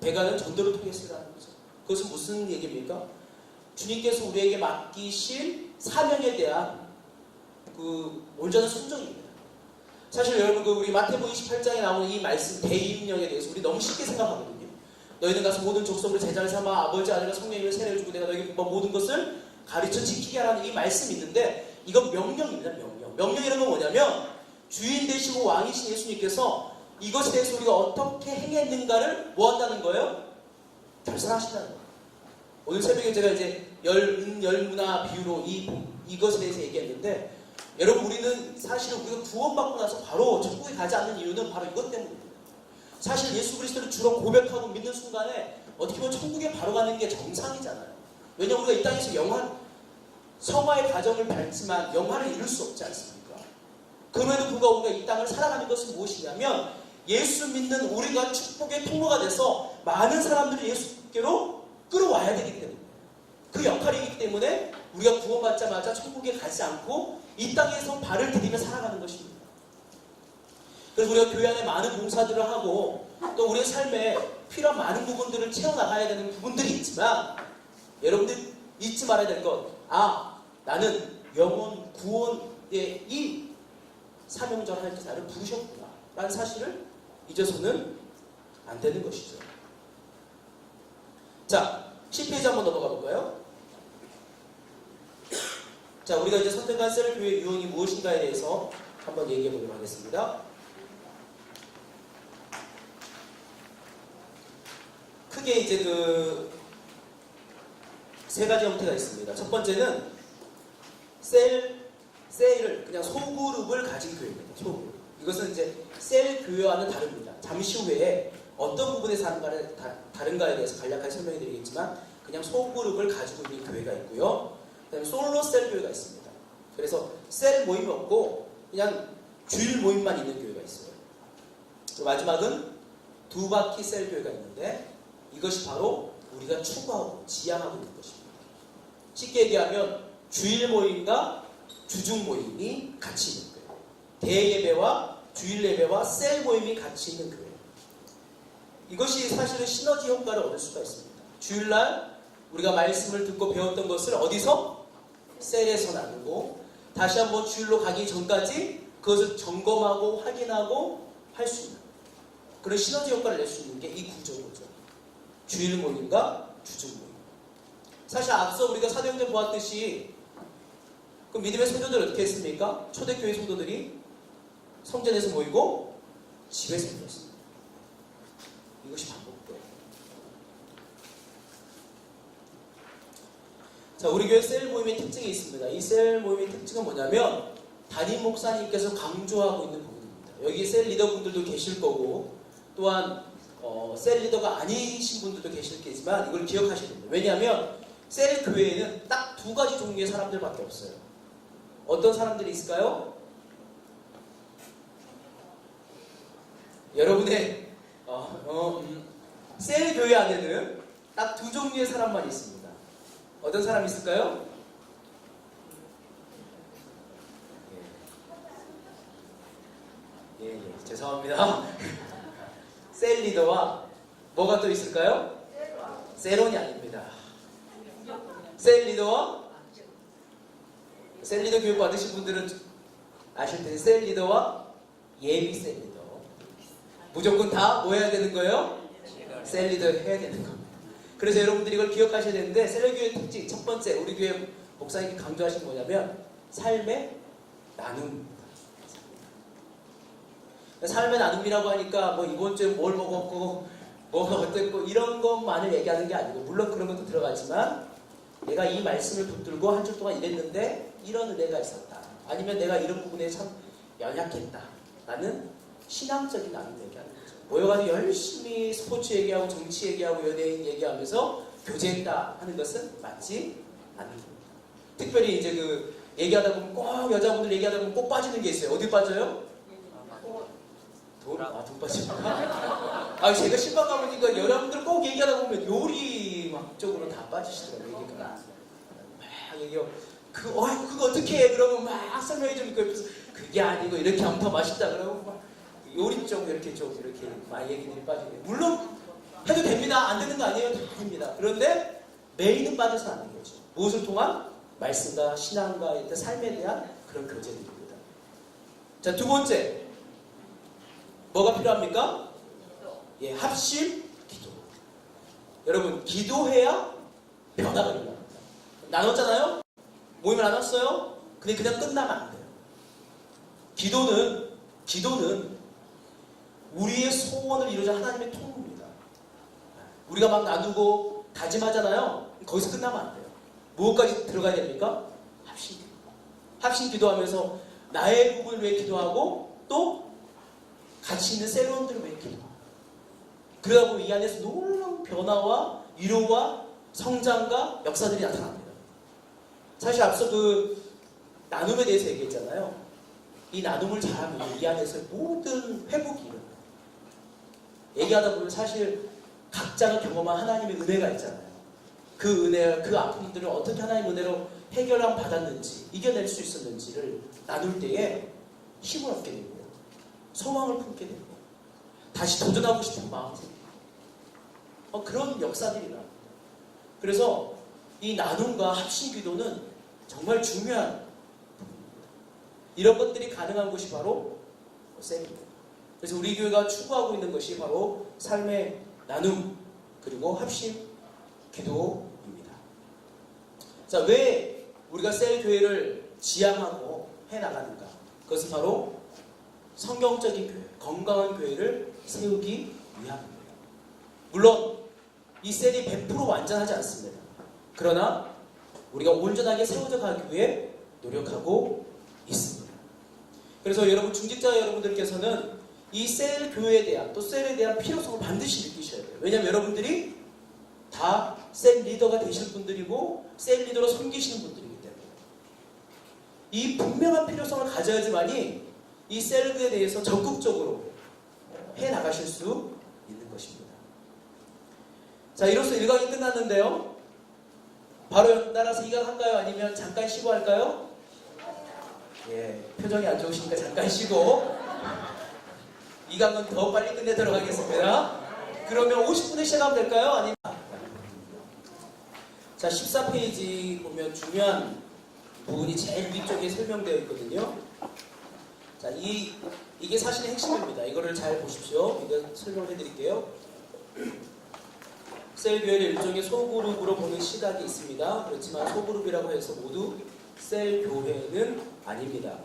배가는 전도를 통해서 일하는 거죠. 그것은 무슨 얘기입니까? 주님께서 우리에게 맡기실 사명에 대한 그 온전한 순종입니다. 사실 여러분 그 우리 마태복음 28장에 나오는 이 말씀 대임령에 대해서 우리 너무 쉽게 생각하거든요. 너희는 가서 모든 족속으로 제자를 삼아 아버지 아들과 성령님을 세례를 주고 내가 너에게 모든 것을 가르쳐 지키게 하라는 이 말씀이 있는데 이건 명령입니다. 명령이라는 건 뭐냐면 주인 되시고 왕이신 예수님께서 이것에 대해서 우리가 어떻게 행했는가를 뭐 한다는 거예요? 결산하신다는 거예요. 오늘 새벽에 제가 이제 열문화 비유로 이것에 대해서 얘기했는데 여러분 우리는 사실은 우리가 구원받고 나서 바로 천국에 가지 않는 이유는 바로 이것 때문입니다. 사실 예수 그리스도를 주로 고백하고 믿는 순간에 어떻게 보면 천국에 바로 가는 게 정상이잖아요. 왜냐하면 우리가 이 땅에서 성화의 과정을 밟지만 영화를 이룰 수 없지 않습니까? 그럼에도 불구하고 우리가 이 땅을 살아가는 것은 무엇이냐면 예수 믿는 우리가 축복의 통로가 돼서 많은 사람들을 예수께로 끌어와야 되기 때문에 그 역할이기 때문에 우리가 구원받자마자 천국에 가지 않고 이 땅에서 발을 디디며 살아가는 것입니다. 그래서 우리가 교회 안에 많은 봉사들을 하고 또 우리의 삶에 필요한 많은 부분들을 채워나가야 되는 부분들이 있지만 여러분들 잊지 말아야 될 것, 나는 영혼 구원의 이 사명자를 하나님께서 나를 부르셨구나 라는 사실을 잊어서는 안 되는 것이죠. 자, 10페이지 한번 넘어가 볼까요? 자, 우리가 이제 선택한 셀교회의 유형이 무엇인가에 대해서 한번 얘기해 보도록 하겠습니다. 크게 이제 그 세 가지 형태가 있습니다. 첫 번째는 셀을 그냥 소그룹을 가진 교회입니다. 소그룹. 이것은 이제 셀 교회와는 다릅니다. 잠시 후에 어떤 부분에서 다른가에 대해서 간략하게 설명해 드리겠지만 그냥 소그룹을 가지고 있는 교회가 있고요. 그다음에 솔로 셀 교회가 있습니다. 그래서 셀 모임이 없고 그냥 주일 모임만 있는 교회가 있어요. 그리고 마지막은 두 바퀴 셀 교회가 있는데 이것이 바로 우리가 추구하고 지향하고 있는 것입니다. 쉽게 얘기하면 주일 모임과 주중 모임이 같이 있는 거예요. 대예배와 주일 예배와 셀 모임이 같이 있는 거예요. 이것이 사실은 시너지 효과를 얻을 수가 있습니다. 주일날 우리가 말씀을 듣고 배웠던 것을 어디서? 셀에서 나누고 다시 한번 주일로 가기 전까지 그것을 점검하고 확인하고 할 수 있는 그런 시너지 효과를 낼 수 있는 게 이 구조인 거죠. 주일 모임과 주중 모임. 사실 앞서 우리가 사도행전 보았듯이 그 믿음의 성도들 어떻게 했습니까? 초대교회 성도들이 성전에서 모이고 집에서 모였습니다. 이것이 반복돼요. 자, 우리 교회 셀 모임의 특징이 있습니다. 이 셀 모임의 특징은 뭐냐면 담임 목사님께서 강조하고 있는 부분입니다. 여기 셀 리더분들도 계실 거고 또한 셀 리더가 아니신 분들도 계실 게지만 이걸 기억하셔야 됩니다. 왜냐하면 셀 교회에는 딱 두 가지 종류의 사람들밖에 없어요. 어떤 사람들이 있을까요? 여러분의 셀 교회 안에는 딱 두 종류의 사람만 있습니다. 어떤 사람이 있을까요? 죄송합니다. 셀 리더와 뭐가 또 있을까요? 셀원이 아닙니다. 셀 리더와 셀 리더 교육 받으신 분들은 아실 텐데 셀 리더와 예비 셀 리더 무조건 다 뭐 해야 되는 거예요? 셀 리더 해야 되는 겁니다. 그래서 여러분들이 이걸 기억하셔야 되는데 셀 교회의 특징 첫 번째 우리 교회 목사님이 강조하신 뭐냐면 삶의 나눔입니다. 삶의 나눔이라고 하니까 뭐 이번 주에 뭘 먹었고 뭐가 어땠고 이런 것만을 얘기하는 게 아니고 물론 그런 것도 들어가지만 내가 이 말씀을 붙들고 한 주 동안 일했는데 이런 은혜가 있었다. 아니면 내가 이런 부분에 참 연약했다. 라는 신앙적인 나눔 얘기하는 거죠. 모여가지고 열심히 스포츠 얘기하고 정치 얘기하고 연예인 얘기하면서 교제했다 하는 것은 맞지 않는 겁니다. 특별히 이제 그 얘기하다 보면 꼭 여자분들 얘기하다 보면 꼭 빠지는 게 있어요. 어디 빠져요? 돈 빠집니까? 제가 신방 가보니까 여러분들 꼭 얘기하다 보면 요리 막 쪽으로 다 빠지시더라고요. 얘기가 막 얘기하고 그거 어떻게 해? 그러면 막 설명해 주니까 옆에서 그게 아니고 이렇게 하면 더 맛있다 그러고 막 요리 쪽 이렇게 막 얘기들이 빠지네요. 물론 해도 됩니다. 안 되는 거 아니에요. 다 됩니다. 그런데 메인은 빠져서 안 되는 거죠. 무엇을 통한? 말씀과 신앙과 삶에 대한 그런 교제들입니다. 자, 두 번째. 뭐가 필요합니까? 예, 합심, 기도. 여러분, 기도해야 변화가 일어납니다. 나눴잖아요? 모임을 나눴어요? 근데 그냥 끝나면 안 돼요. 기도는 우리의 소원을 이루자 하나님의 통로입니다. 우리가 막 나누고 다짐하잖아요? 거기서 끝나면 안 돼요. 무엇까지 들어가야 됩니까? 합심 기도. 합심 기도하면서 나의 부분을 위해 기도하고 또 같이 있는 셀원들을 위해 기도하고 그러다 보면 이 안에서 놀라운 변화와 위로와 성장과 역사들이 나타납니다. 사실 앞서 그 나눔에 대해서 얘기했잖아요. 이 나눔을 잘하면 이 안에서 모든 회복이 일어나요. 얘기하다 보면 사실 각자가 경험한 하나님의 은혜가 있잖아요. 그 은혜, 그 아픔들을 어떻게 하나님의 은혜로 해결함 받았는지, 이겨낼 수 있었는지를 나눌 때에 힘을 얻게 되고요. 소망을 품게 되고, 다시 도전하고 싶은 마음이 생기고, 그런 역사들이 나옵니다. 그래서 이 나눔과 합심 기도는 정말 중요한 부분입니다. 이런 것들이 가능한 곳이 바로 셀입니다. 그래서 우리 교회가 추구하고 있는 것이 바로 삶의 나눔, 그리고 합심 기도입니다. 자, 왜 우리가 셀 교회를 지향하고 해나가는가? 그것은 바로 성경적인 교회, 건강한 교회를 세우기 위함입니다. 물론 이 셀이 100% 완전하지 않습니다. 그러나 우리가 온전하게 세워져 가기 위해 노력하고 있습니다. 그래서 여러분 중직자 여러분들께서는 이 셀 교회에 대한 또 셀에 대한 필요성을 반드시 느끼셔야 돼요. 왜냐하면 여러분들이 다 셀 리더가 되실 분들이고 셀 리더로 섬기시는 분들이기 때문에 이 분명한 필요성을 가져야지만이 이 셀에 대해서 적극적으로 해나가실 수 있는 것입니다. 자, 이로써 1강이 끝났는데요. 바로 따라서 2강 할까요? 아니면 잠깐 쉬고 할까요? 예, 표정이 안 좋으시니까 잠깐 쉬고 2강은 더 빨리 끝내도록 하겠습니다. 그러면 50분에 시작하면 될까요? 아니면 자, 14페이지 보면 중요한 부분이 제일 위쪽에 설명되어 있거든요. 자, 이게 사실의 핵심입니다. 이거를 잘 보십시오. 이거 설명해 드릴게요. 셀교회를 일종의 소그룹으로 보는 시각이 있습니다. 그렇지만 소그룹이라고 해서 모두 셀교회는 아닙니다.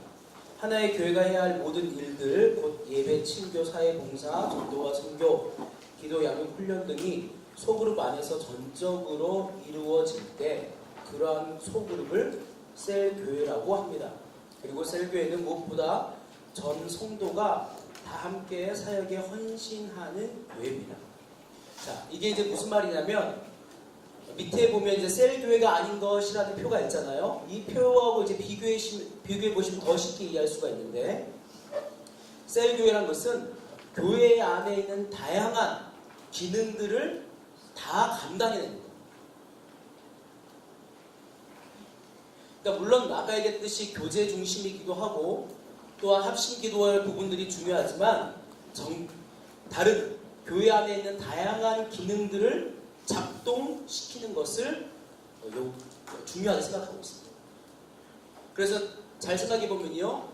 하나의 교회가 해야 할 모든 일들, 곧 예배, 친교, 사회, 봉사, 전도와 선교, 기도, 양육, 훈련 등이 소그룹 안에서 전적으로 이루어질 때 그러한 소그룹을 셀교회라고 합니다. 그리고 셀교회는 무엇보다 전 성도가 다 함께 사역에 헌신하는 교회입니다. 자, 이게 이제 무슨 말이냐면 밑에 보면 이제 셀교회가 아닌 것이라는 표가 있잖아요. 이 표하고 이제 비교해 보시면 더 쉽게 이해할 수가 있는데 셀교회란 것은 교회 안에 있는 다양한 기능들을 다 감당해내는 거예요. 그러니까 물론 아까 얘기했듯이 교제 중심이기도 하고 또한 합심 기도할 부분들이 중요하지만 다른 교회 안에 있는 다양한 기능들을 작동시키는 것을 중요하게 생각하고 있습니다. 그래서 잘 생각해 보면요,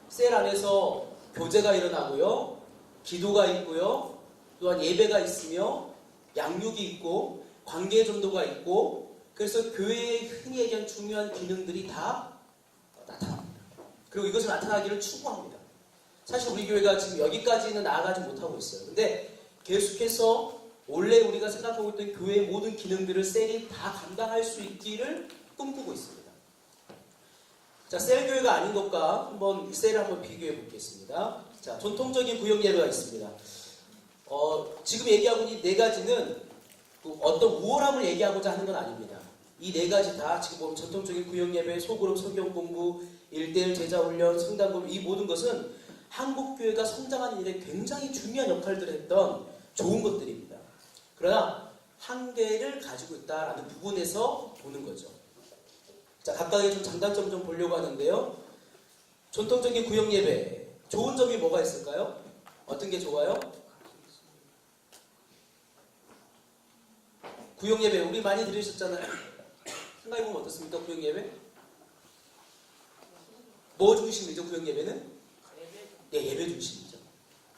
셀 안에서 교제가 일어나고요, 기도가 있고요, 또한 예배가 있으며 양육이 있고 관계 전도가 있고, 그래서 교회에 흔히 얘기하는 중요한 기능들이 다 나타납니다. 그리고 이것을 나타나기를 추구합니다. 사실 우리 교회가 지금 여기까지는 나아가지 못하고 있어요. 근데 계속해서 원래 우리가 생각하고 있던 교회의 모든 기능들을 셀이 다 감당할 수 있기를 꿈꾸고 있습니다. 자, 셀교회가 아닌 것과 한번 셀을 한번 비교해 보겠습니다. 자, 전통적인 구역 예배가 있습니다. 지금 얘기하고 있는 이 네 가지는 어떤 우월함을 얘기하고자 하는 건 아닙니다. 이 네 가지 다 지금 보면 전통적인 구역 예배, 소그룹 성경 공부, 1:1 제자 훈련, 성당 공부, 이 모든 것은 한국 교회가 성장하는 일에 굉장히 중요한 역할들을 했던 좋은 것들입니다. 그러나 한계를 가지고 있다라는 부분에서 보는 거죠. 자, 각각의 좀 장단점 좀 보려고 하는데요. 전통적인 구역 예배 좋은 점이 뭐가 있을까요? 어떤 게 좋아요? 구역 예배 우리 많이 들으셨잖아요. 생각해보면 어떻습니까? 구역 예배? 뭐 중심이죠? 구역 예배는? 예, 예배 중심이죠.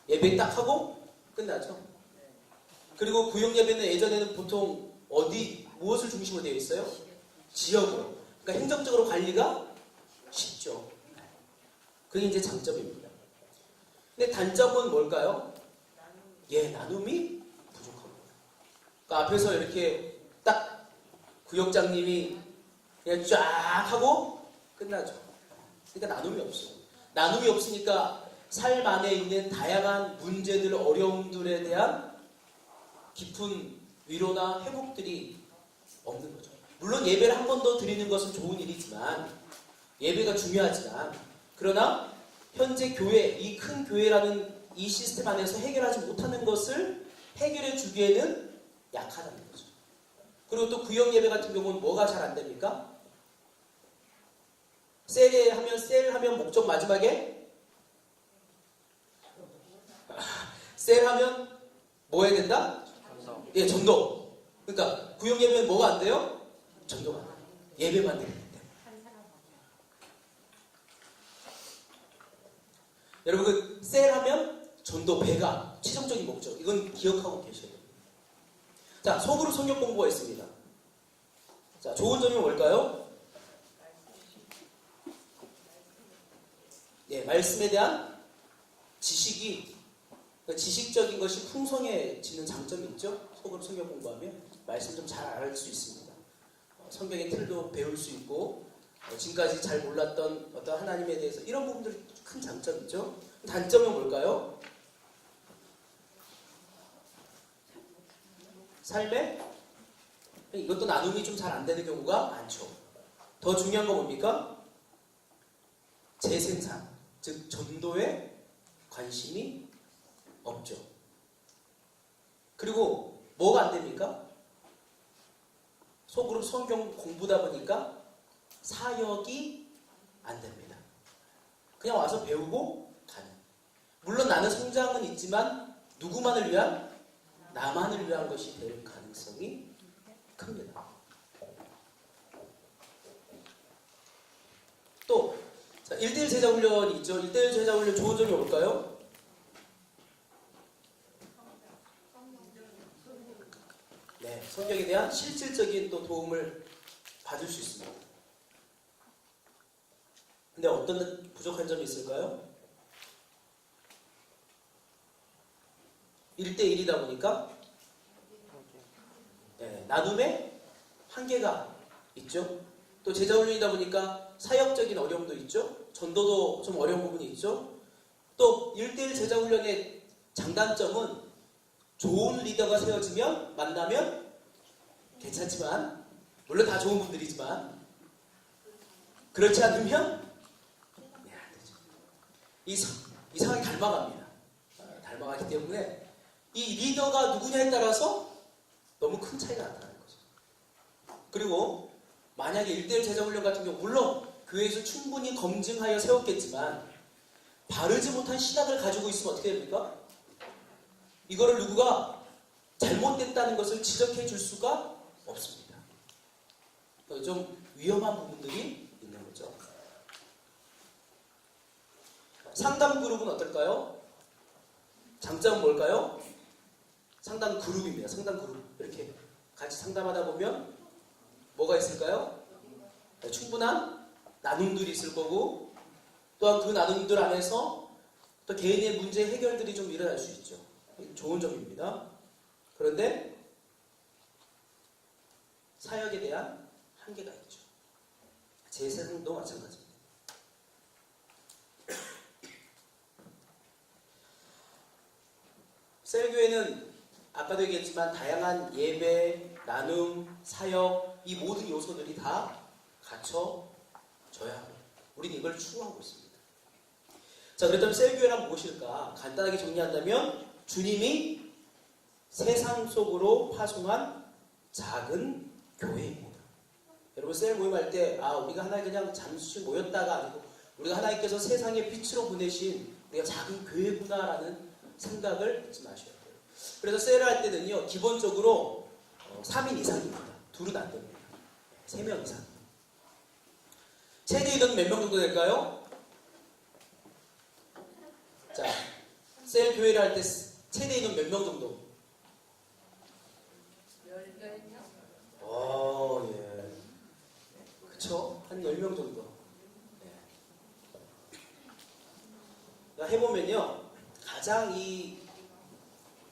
예배 딱 하고 끝나죠. 그리고 구역 예배는 예전에는 보통 무엇을 중심으로 되어 있어요? 지역으로. 그러니까 행정적으로 관리가 쉽죠. 그게 이제 장점입니다. 근데 단점은 뭘까요? 예, 나눔이 부족합니다. 그러니까 앞에서 이렇게 딱 구역장님이 그냥 쫙 하고 끝나죠. 그러니까 나눔이 없어요. 나눔이 없으니까 삶 안에 있는 다양한 문제들, 어려움들에 대한 깊은 위로나 회복들이 없는 거죠. 물론 예배를 한 번 더 드리는 것은 좋은 일이지만, 예배가 중요하지만, 그러나 현재 교회, 이 큰 교회라는 이 시스템 안에서 해결하지 못하는 것을 해결해 주기에는 약하다는 거죠. 그리고 또 구역 예배 같은 경우는 뭐가 잘 안 됩니까? 셀하면 목적 마지막에 셀하면 뭐 해야 된다? 전도. 예, 전도. 그러니까 구역 예배는 뭐가 안 돼요? 전도가 안 돼요. 예배만 되기 때문에. 여러분 그 셀하면 전도 배가 최종적인 목적. 이건 기억하고 계셔야 됩니다. 자, 속으로 성경 공부가 있습니다. 자, 좋은 점이 뭘까요? 예, 말씀에 대한 지식이, 그러니까 지식적인 것이 풍성해지는 장점이 있죠. 속으로 성경 공부하면 말씀 좀 잘 알 수 있습니다. 성경의 틀도 배울 수 있고, 지금까지 잘 몰랐던 어떤 하나님에 대해서 이런 부분들이 큰 장점이죠. 단점은 뭘까요? 삶에 이것도 나눔이 좀 잘 안 되는 경우가 많죠. 더 중요한 건 뭡니까? 재생산, 즉 전도에 관심이 없죠. 그리고 뭐가 안 됩니까? 속으로 성경 공부다 보니까 사역이 안 됩니다. 그냥 와서 배우고 가는. 물론 나는 성장은 있지만 누구만을 위한? 나만을 위한 것이 될 가능성이 큽니다. 또 1대1 제자훈련이 있죠. 1대1 제자훈련 좋은 점이 뭘까요? 네, 성경에 대한 실질적인 또 도움을 받을 수 있습니다. 근데 어떤 부족한 점이 있을까요? 1대1이다 보니까 네, 나눔에 한계가 있죠. 또 제자훈련이다 보니까 사역적인 어려움도 있죠. 전도도 좀 어려운 부분이 있죠. 또 1대1 제자훈련의 장단점은 좋은 리더가 세워지면 만나면 괜찮지만, 물론 다 좋은 분들이지만 그렇지 않으면 안 되죠. 이상하게 닮아갑니다. 닮아가기 때문에 이 리더가 누구냐에 따라서 너무 큰 차이가 나타나는 거죠. 그리고 만약에 1대1 제자훈련 같은 경우 물론 교회에서 충분히 검증하여 세웠겠지만 바르지 못한 신학을 가지고 있으면 어떻게 됩니까? 이거를 누구가 잘못됐다는 것을 지적해 줄 수가 없습니다. 좀 위험한 부분들이 있는 거죠. 상담 그룹은 어떨까요? 장점은 뭘까요? 상담 그룹입니다. 상담 그룹. 이렇게 같이 상담하다 보면 뭐가 있을까요? 충분한 나눔들이 있을 거고, 또한 그 나눔들 안에서 또 개인의 문제 해결들이 좀 일어날 수 있죠. 좋은 점입니다. 그런데 사역에 대한 한계가 있죠. 재생도 마찬가지입니다. 셀교회는 아까도 얘기했지만 다양한 예배, 나눔, 사역, 이 모든 요소들이 다 갖춰져야 합니다. 우리는 이걸 추구하고 있습니다. 자, 그렇다면 셀교회란 무엇일까? 간단하게 정리한다면 주님이 세상 속으로 파송한 작은 교회입니다. 여러분 셀 모임할 때 우리가 하나님 그냥 잠시 모였다가 아니고 우리가 하나님께서 세상의 빛으로 보내신 우리가 작은 교회구나라는 생각을 잊지 마셔야 돼요. 그래서 셀을 할 때는요 기본적으로 3인 이상입니다. 둘은 안 됩니다. 3명 이상. 최대 인원 몇 명 정도 될까요? 자, 셀 교회를 할 때 최대 인원 몇 명 정도? 10명? 예. 그쵸? 한 10명 정도. 네. 해보면요, 가장 이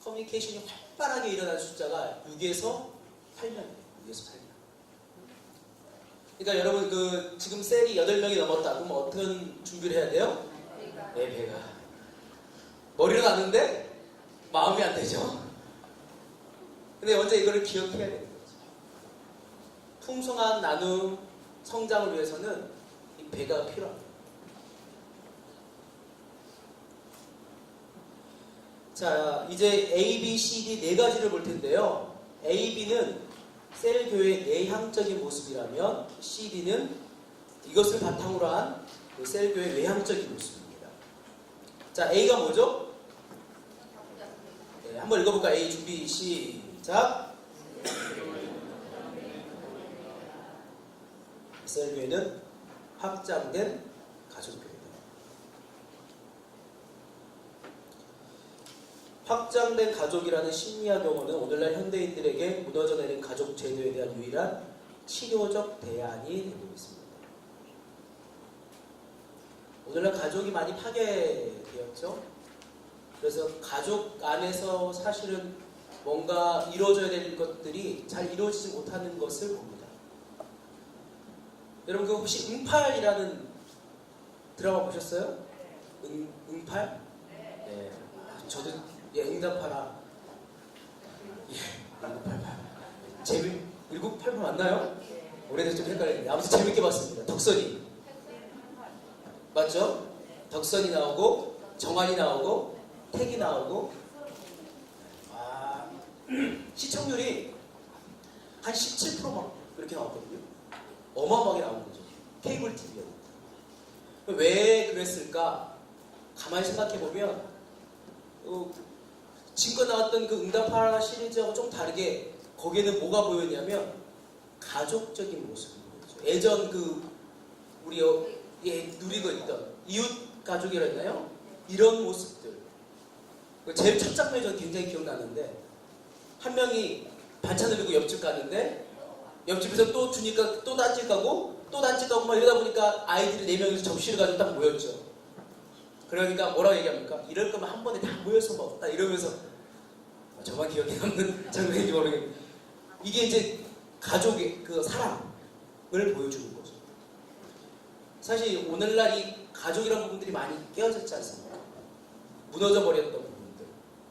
커뮤니케이션이 활발하게 일어난 숫자가 6에서 8명이에요. 6에서 8명. 그러니까 여러분 지금 셀이 8명이 넘었다. 그럼 어떤 준비를 해야 돼요? 네, 배가. 머리는 아는데 마음이 안 되죠. 근데 언제 이거를 기억해야 되는 거죠. 풍성한 나눔, 성장을 위해서는 이 배가 필요합니다. 자, 이제 A, B, C, D 네 가지를 볼 텐데요. A, B는 셀 교회의 내향적인 모습이라면 C, D는 이것을 바탕으로 한 셀 교회의 외향적인 모습입니다. 자, A가 뭐죠? 네, 한번 읽어볼까요? A 준비 시작. 셀 교회는 확장된 가족교회다. 확장된 가족이라는 심리학 용어는 오늘날 현대인들에게 무너져 내린 가족 제도에 대한 유일한 치료적 대안이 되고 있습니다. 오늘날 가족이 많이 파괴되었죠. 그래서 가족 안에서 사실은 뭔가 이루어져야 될 것들이 잘 이루어지지 못하는 것을 봅니다. 여러분 혹시 응팔이라는 드라마 보셨어요? 응팔? 네. 저도 응답하라. 1988. 1988 맞나요? 오래돼서 좀 헷갈리는데 아무튼 재밌게 봤습니다. 덕선이 맞죠? 덕선이 나오고 정한이 나오고 택이 나오고 시청률이 한 17% 막 그렇게 나왔거든요. 어마어마하게 나오는 거죠. 케이블 TV였는데 왜 그랬을까? 가만히 생각해보면 지금껏 나왔던 그 응답하라 시리즈하고 좀 다르게 거기에는 뭐가 보였냐면 가족적인 모습이 보였죠. 예전 우리 누리고 있던 이웃 가족이라 했나요? 이런 모습들. 제일 첫 장면이 저는 굉장히 기억나는데 한 명이 반찬을 들고 옆집 가는데 옆집에서 또 주니까 또 딴집 가고 또 딴집 가고 막 이러다 보니까 아이들이 4명이서 접시를 가지고 딱 모였죠. 그러니까 뭐라고 얘기합니까? 이럴 거면 한 번에 다 모여서 먹다 이러면서 저만 기억에 남는 장면인지 모르겠는데 이게 이제 가족의 그 사랑을 보여주는 거죠. 사실 오늘날 이 가족이라는 부분들이 많이 깨어졌지 않습니까? 무너져 버렸던 부분들.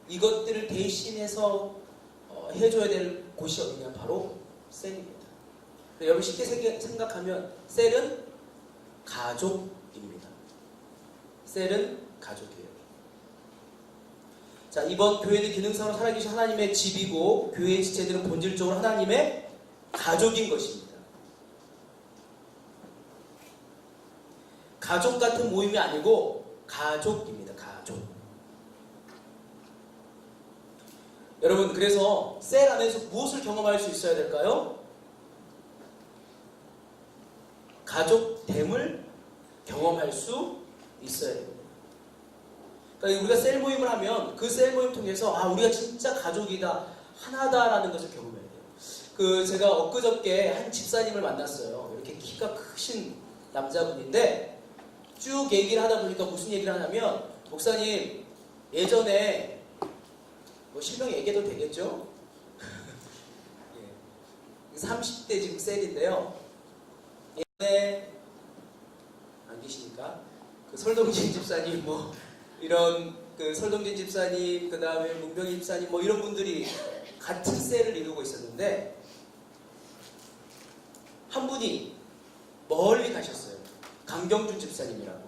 이것들을 대신해서 해줘야 될 곳이 어디냐? 바로 셀입니다. 여러분 쉽게 생각하면 셀은 가족입니다. 셀은 가족이에요. 자, 이번 교회는 기능상으로 살아계신 하나님의 집이고 교회의 지체들은 본질적으로 하나님의 가족인 것입니다. 가족 같은 모임이 아니고 가족입니다. 가족. 여러분 그래서 셀 안에서 무엇을 경험할 수 있어야 될까요? 가족됨을 경험할 수 있어야 됩니다. 그러니까 우리가 셀 모임을 하면 그 셀 모임 통해서 우리가 진짜 가족이다, 하나다라는 것을 경험해야 돼요. 제가 엊그저께 한 집사님을 만났어요. 이렇게 키가 크신 남자분인데 쭉 얘기를 하다 보니까 무슨 얘기를 하냐면 목사님 예전에 실명 얘기해도 되겠죠? 30대 지금 셀인데요. 예전에 안 계시니까 설동진 집사님 이런 설동진 집사님 그 다음에 문병희 집사님 이런 분들이 같은 셀을 이루고 있었는데 한 분이 멀리 가셨어요. 강경준 집사님이라고.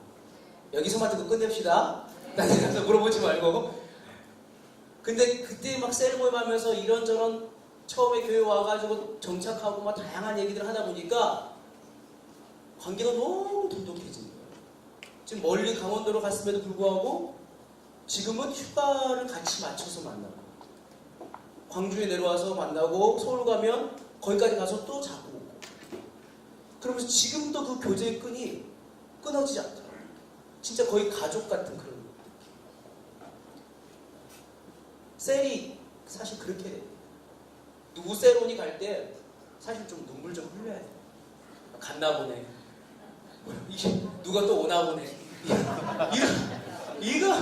여기서만 듣고 끝냅시다. 나중에 가서 물어보지 말고. 근데 그때 막 셀 모임 하면서 이런저런 처음에 교회 와가지고 정착하고 막 다양한 얘기들 하다 보니까 관계가 너무 돈독해진 거예요. 지금 멀리 강원도로 갔음에도 불구하고 지금은 휴가를 같이 맞춰서 만나고 광주에 내려와서 만나고 서울 가면 거기까지 가서 또 자고 오고 그러면서 지금도 그 교제의 끈이 끊어지지 않더라고요. 진짜 거의 가족 같은 그런 느낌. 셀이 사실 그렇게 돼요. 누구 세론이 갈 때 사실 좀 눈물 좀 흘려야 돼요. 갔나 보네. 이게 누가 또 오나 보네. 이거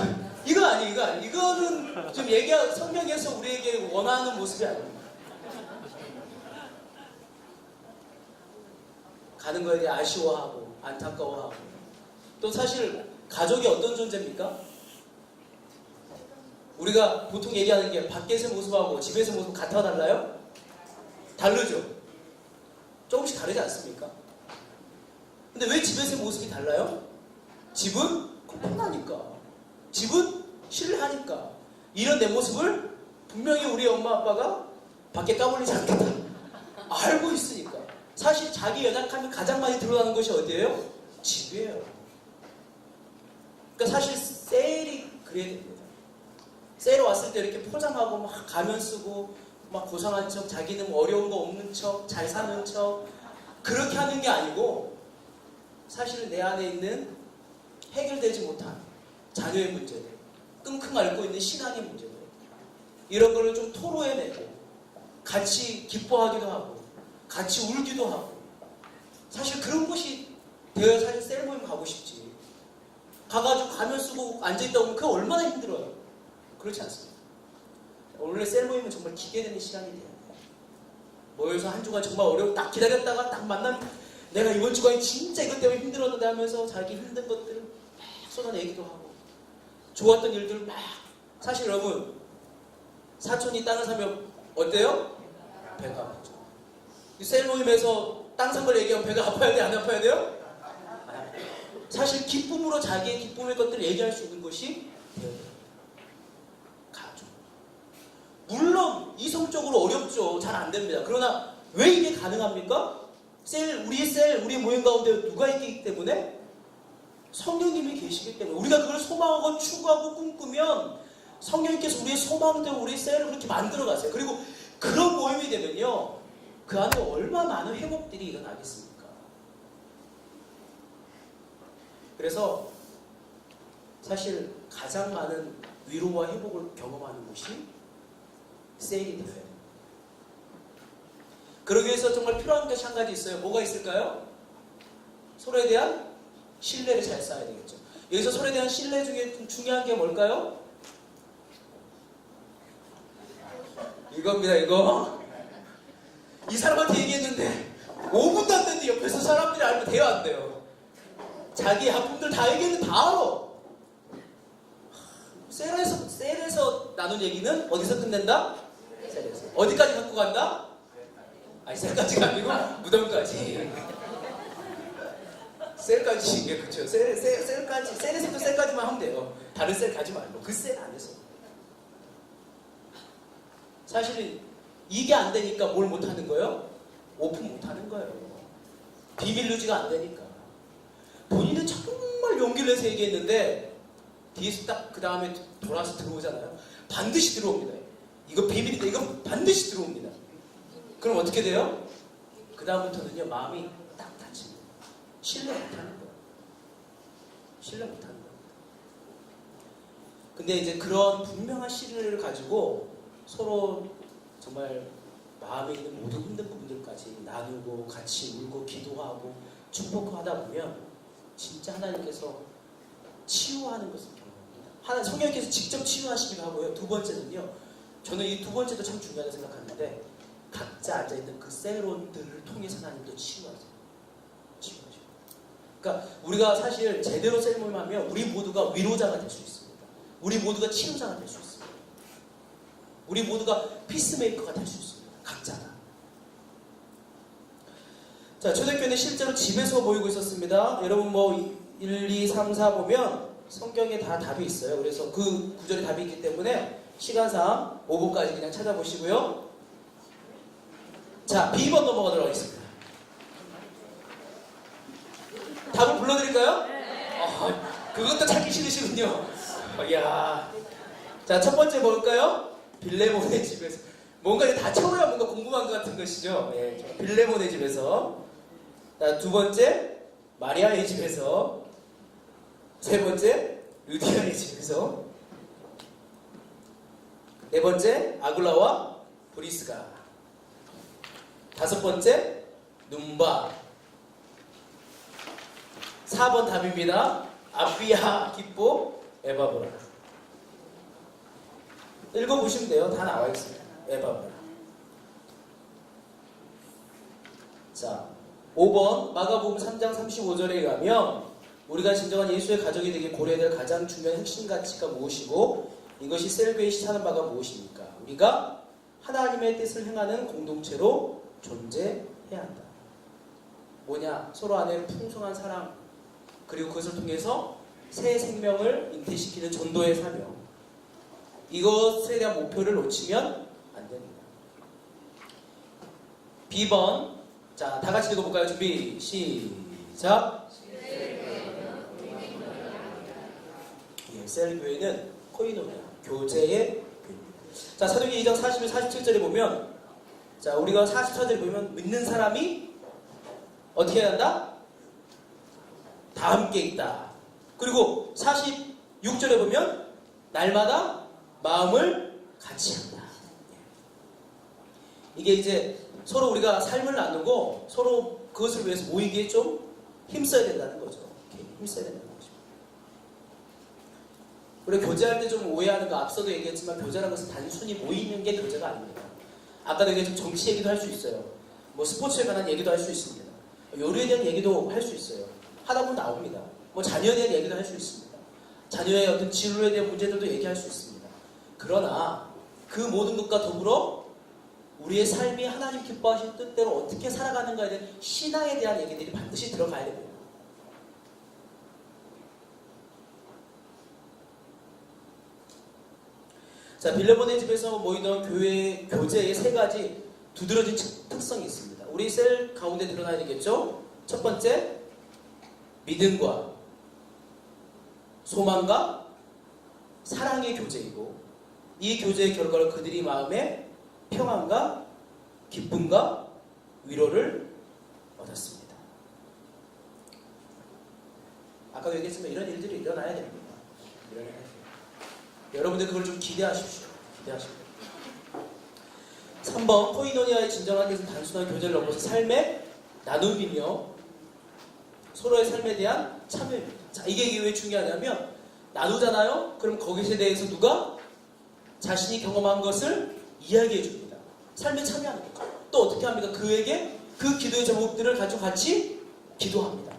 아니 이거 아니 이거는 좀 성경에서 우리에게 원하는 모습이 아닙니다. 가는 거에 대해 아쉬워하고 안타까워하고 또 사실 가족이 어떤 존재입니까? 우리가 보통 얘기하는 게 밖에서의 모습하고 집에서의 모습 같아 달라요? 다르죠? 조금씩 다르지 않습니까? 근데 왜 집에서의 모습이 달라요? 집은 편하니까 집은 신뢰하니까 이런 내 모습을 분명히 우리 엄마 아빠가 밖에 까불리지 않겠다 알고 있으니까 사실 자기 연약함이 가장 많이 드러나는 것이 어디예요? 집이에요. 그러니까 사실 셀이 그래야 됩니다. 셀에 왔을 때 이렇게 포장하고 막 가면 쓰고 막 고상한 척 자기는 어려운 거 없는 척 잘 사는 척 그렇게 하는 게 아니고 사실은 내 안에 있는 해결되지 못한 자녀의 문제들 끙끙 앓고 있는 신앙의 문제들 이런 거를 좀 토로해내고 같이 기뻐하기도 하고 같이 울기도 하고 사실 그런 곳이 되어야 사실 셀 모임 가고 싶지 가가지고 가면 쓰고 앉아있다 보면 그거 얼마나 힘들어요. 그렇지 않습니다. 원래 셀 모임은 정말 기대되는 시간이 돼요. 모여서 한 주간 정말 어려워 딱 기다렸다가 딱 만나면 내가 이번 주간에 진짜 이것 때문에 힘들었는데 하면서 자기 힘든 것들을 막 쏟아내기도 하고 좋았던 일들을 막 사실 여러분 사촌이 땅을 사면 어때요? 배가 아프죠. 셀 모임에서 땅 산 걸 얘기하면 배가 아파야 돼? 안 아파야 돼요? 사실 기쁨으로 자기의 기쁨의 것들을 얘기할 수 있는 것이 가족. 물론 이성적으로 어렵죠. 잘 안 됩니다. 그러나 왜 이게 가능합니까? 우리 모임 가운데 누가 있기 때문에? 성령님이 계시기 때문에 우리가 그걸 소망하고 추구하고 꿈꾸면 성령님께서 우리의 소망대로 우리의 셀을 그렇게 만들어 가세요. 그리고 그런 모임이 되면요 그 안에 얼마나 많은 회복들이 일어나겠습니까? 그래서 사실 가장 많은 위로와 회복을 경험하는 곳이 셀이 돼요. 그러기 위해서 정말 필요한 것이 한 가지 있어요. 뭐가 있을까요? 서로에 대한 신뢰를 잘 쌓아야 되겠죠. 여기서 서로에 대한 신뢰 중에 좀 중요한 게 뭘까요? 이겁니다. 이거 이 사람한테 얘기했는데 5분도 안 됐는데 옆에서 사람들이 알면 돼요 안 돼요? 자기 아픔들 다 얘기했는데 다 알아. 셀에서 나눈 얘기는 어디서 끝낸다? 셀에서. 어디까지 갖고 간다? 아니 셀까지가 아니고 무덤까지. 셀까지 이게 그쵸? 셀까지 셀에서도 셀까지만 하면 돼요. 다른 셀 가지 말고 그 셀 안에서. 사실은 이게 안 되니까 뭘 못 하는 거예요? 오픈 못 하는 거예요. 비밀 유지가 안 되니까. 본인은 정말 용기를 내서 얘기했는데 뒤에서 딱 그 다음에 돌아서 들어오잖아요. 반드시 들어옵니다. 이거 비밀인데 이건 반드시 들어옵니다. 그럼 어떻게 돼요? 그 다음부터는요 마음이 딱 닫힙니다. 신뢰 못하는 거예요. 신뢰 못하는 거예요. 근데 이제 그런 분명한 신뢰를 가지고 서로 정말 마음에 있는 모든 힘든 부분들까지 나누고 같이 울고 기도하고 축복하다 보면 진짜 하나님께서 치유하는 것을 경험합니다. 성령께서 직접 치유하시기도 하고요. 두 번째는요. 저는 이 두 번째도 참 중요하다고 생각하는데 각자 앉아있는 그 셀론들을 통해서 하나님도 치유하세요. 치유하죠. 그러니까 우리가 사실 제대로 셀 모임하면 우리 모두가 위로자가 될 수 있습니다. 우리 모두가 치유자가 될 수 있습니다. 우리 모두가 피스메이커가 될 수 있습니다. 각자가. 자, 초대교회는 실제로 집에서 모이고 있었습니다. 여러분 뭐 1, 2, 3, 4 보면 성경에 다 답이 있어요. 그래서 그 구절에 답이 있기 때문에 시간상 5분까지 그냥 찾아보시고요. 자, B번 넘어가도록 하겠습니다. 답을 불러드릴까요? 그것도 찾기 싫으시군요. 이야. 자, 첫 번째 뭘까요? 빌레몬의 집에서. 뭔가 이제 다 채워야 뭔가 궁금한 것 같은 것이죠. 예, 빌레몬의 집에서. 자, 두 번째, 마리아의 집에서. 세 번째, 루디아의 집에서. 네 번째, 아굴라와 브리스가. 다섯 번째, 눈바. 4번 답입니다. 아비아, 기뽀, 에바브라. 읽어보시면 돼요. 다 나와 있습니다. 에바브라. 자, 5번 마가복음 3장 35절에 가면 우리가 진정한 예수의 가족이 되기 고려해야 될 가장 중요한 핵심 가치가 무엇이고 이것이 셀교회에 시사하는 바가 무엇입니까? 우리가 하나님의 뜻을 행하는 공동체로 존재해야 한다. 뭐냐? 서로 안에 풍성한 사랑 그리고 그것을 통해서 새 생명을 잉태시키는 전도의 사명. 이것에 대한 목표를 놓치면 안 됩니다. B번. 자, 다 같이 읽어볼까요? 준비, 시작. 예, 셀교회는 코이노니아, 교제의 교회입니다. 자, 사도행전 2장 41, 47절에 보면, 자, 우리가 44절에 보면 믿는 사람이 어떻게 해야 한다? 다 함께 있다. 그리고 46절에 보면 날마다 마음을 같이 한다. 이게 이제 서로 우리가 삶을 나누고 서로 그것을 위해서 모이기에 좀 힘써야 된다는 거죠. 힘써야 된다는 거죠. 우리가 교제할 때 좀 오해하는 거 앞서도 얘기했지만 교제라는 것은 단순히 모이는 게 교제가 아닙니다. 아까도 얘기했지만 정치 얘기도 할 수 있어요. 뭐 스포츠에 관한 얘기도 할 수 있습니다. 요리에 대한 얘기도 할 수 있어요. 하다 보면 나옵니다. 뭐 자녀에 대한 얘기도 할 수 있습니다. 자녀의 어떤 진로에 대한 문제들도 얘기할 수 있습니다. 그러나 그 모든 것과 더불어 우리의 삶이 하나님 기뻐하신 뜻대로 어떻게 살아가는가에 대한 신앙에 대한 얘기들이 반드시 들어가야 됩니다. 자, 빌레몬의 집에서 모이던 교회 교제의 세 가지 두드러진 특성이 있습니다. 우리 셀 가운데 드러나야 되겠죠? 첫 번째, 믿음과 소망과 사랑의 교제이고 이 교제의 결과로 그들이 마음에 평안과 기쁨과 위로를 얻었습니다. 아까도 얘기했지만 이런 일들이 일어나야 됩니다. 일어나야 돼요. 여러분들 그걸 좀 기대하십시오. 기대하십시오. 3번 코이노니아의 진정한 뜻은 단순한 교제를 넘어서 삶의 나눔이며 서로의 삶에 대한 참여입니다. 자, 이게 왜 중요하냐면 나누잖아요? 그럼 거기에 대해서 누가 자신이 경험한 것을 이야기해 줍니다. 삶에 참여하는 거죠. 또 어떻게 합니까? 그에게 그 기도의 제목들을 가지고 같이 기도합니다.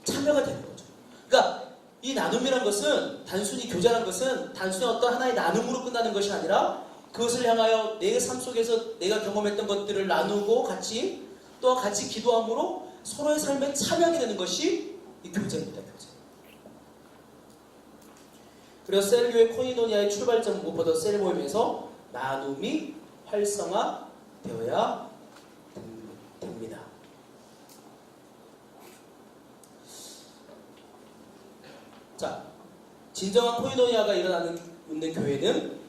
참여가 되는 거죠. 그러니까 이 나눔이라는 것은 단순히 교제라는 것은 단순히 어떤 하나의 나눔으로 끝나는 것이 아니라 그것을 향하여 내 삶 속에서 내가 경험했던 것들을 나누고 같이 또 같이 기도함으로 서로의 삶에 참여하게 되는 것이 이 교제입니다. 교제. 그래서 셀교회 코이노니아의 출발점 무엇보다 셀 모임에서 나눔이 활성화되어야 됩니다. 자, 진정한 코이노니아가 있는 교회는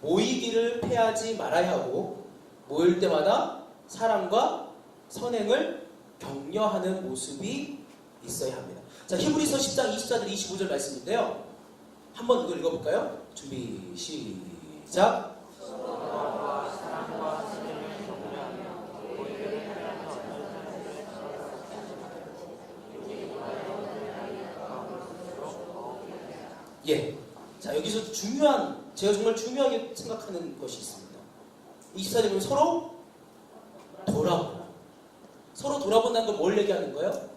모이기를 패하지 말아야 하고 모일 때마다 사랑과 선행을 격려하는 모습이 있어야 합니다. 자, 히브리서 10장 24절 25절 말씀인데요. 한번 이걸 읽어볼까요? 준비 시작. 예. 자, 여기서 제가 정말 중요하게 생각하는 것이 있습니다. 24절에 보면 서로 돌아보라. 서로 돌아본다는 건 뭘 얘기하는 거예요?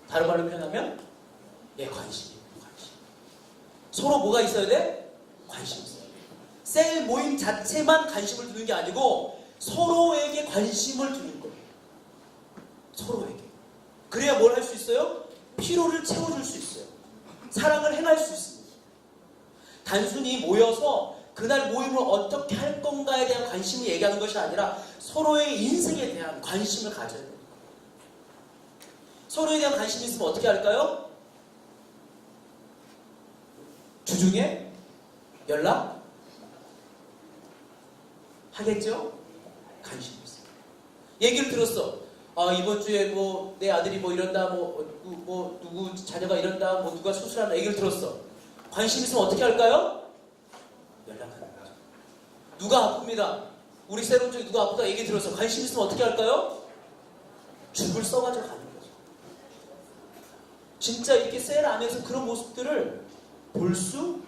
다른 말로 표현하면 관심. 서로 뭐가 있어야 돼? 관심이 있어야 돼. 셀 모임 자체만 관심을 두는 게 아니고 서로에게 관심을 두는 거예요. 서로에게. 그래야 뭘 할 수 있어요? 피로를 채워줄 수 있어요. 사랑을 행할 수 있습니다. 단순히 모여서 그날 모임을 어떻게 할 건가에 대한 관심을 얘기하는 것이 아니라 서로의 인생에 대한 관심을 가져야 됩니다. 서로에 대한 관심이 있으면 어떻게 할까요? 주중에 연락 하겠죠? 관심이 있어요. 얘기를 들었어. 아, 이번 주에 뭐 내 아들이 뭐 이런다, 뭐 누구 자녀가 이런다, 뭐 누가 수술한다 얘기를 들었어. 관심 있으면 어떻게 할까요? 연락하는 거죠. 누가 아픕니다. 우리 세롬 쪽에 누가 아프다 얘기 들었어. 관심 있으면 어떻게 할까요? 죽을 써가지고 가는 거죠. 진짜 이렇게 셀 안에서 그런 모습들을 볼 수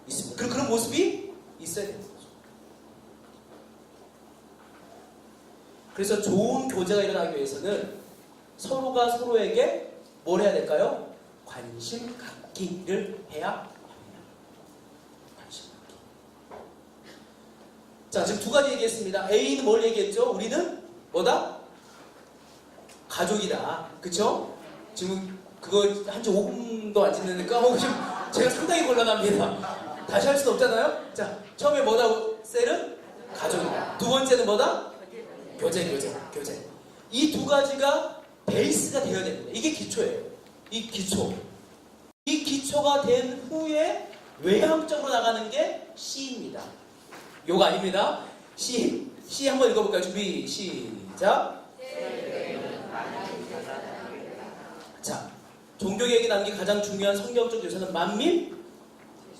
있습니다. 그리고 그런 모습이 있어야 되는 거죠. 그래서 좋은 교제가 일어나기 위해서는 서로가 서로에게 뭘 해야 될까요? 관심 갖기를 해야 합니다. 관심 갖기. 자, 지금 두 가지 얘기했습니다. A는 뭘 얘기했죠? 우리는 뭐다? 가족이다. 그쵸? 지금 그거 한지 5분도 안 지났으니까 지금 제가 상당히 곤란합니다. 다시 할 수는 없잖아요? 자, 처음에 뭐다? 셀은 가족이다. 두 번째는 뭐다? 교제. 이 두 가지가 베이스가 되어야 됩니다. 이게 기초예요. 이 기초가 된 후에 외향적으로 나가는 게 C입니다. 요거 아닙니다. C 한번 읽어볼까요? 준비, 시작. 자, 종교개혁에 남긴 가장 중요한 성경적 요소는 만민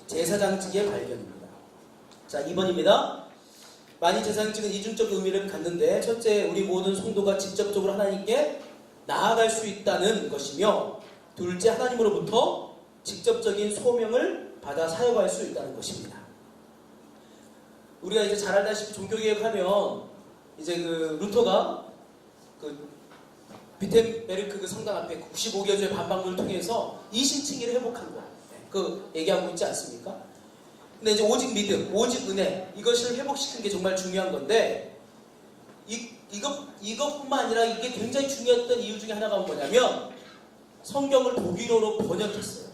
제사장직의 발견입니다. 자, 2번입니다. 만인 제사장직은 이중적 의미를 갖는데, 첫째, 우리 모든 성도가 직접적으로 하나님께 나아갈 수 있다는 것이며, 둘째, 하나님으로부터 직접적인 소명을 받아 사역할 수 있다는 것입니다. 우리가 이제 잘 알다시피 종교개혁하면 이제 그 루터가 그 비텐베르크 그 성당 앞에 95개 주의 반박문을 통해서 이신칭의를 회복한 거, 그 얘기하고 있지 않습니까? 근데 이제 오직 믿음, 오직 은혜, 이것을 회복시키는 게 정말 중요한 건데, 이것뿐만 아니라 이게 굉장히 중요했던 이유 중에 하나가 뭐냐면, 성경을 독일어로 번역했어요.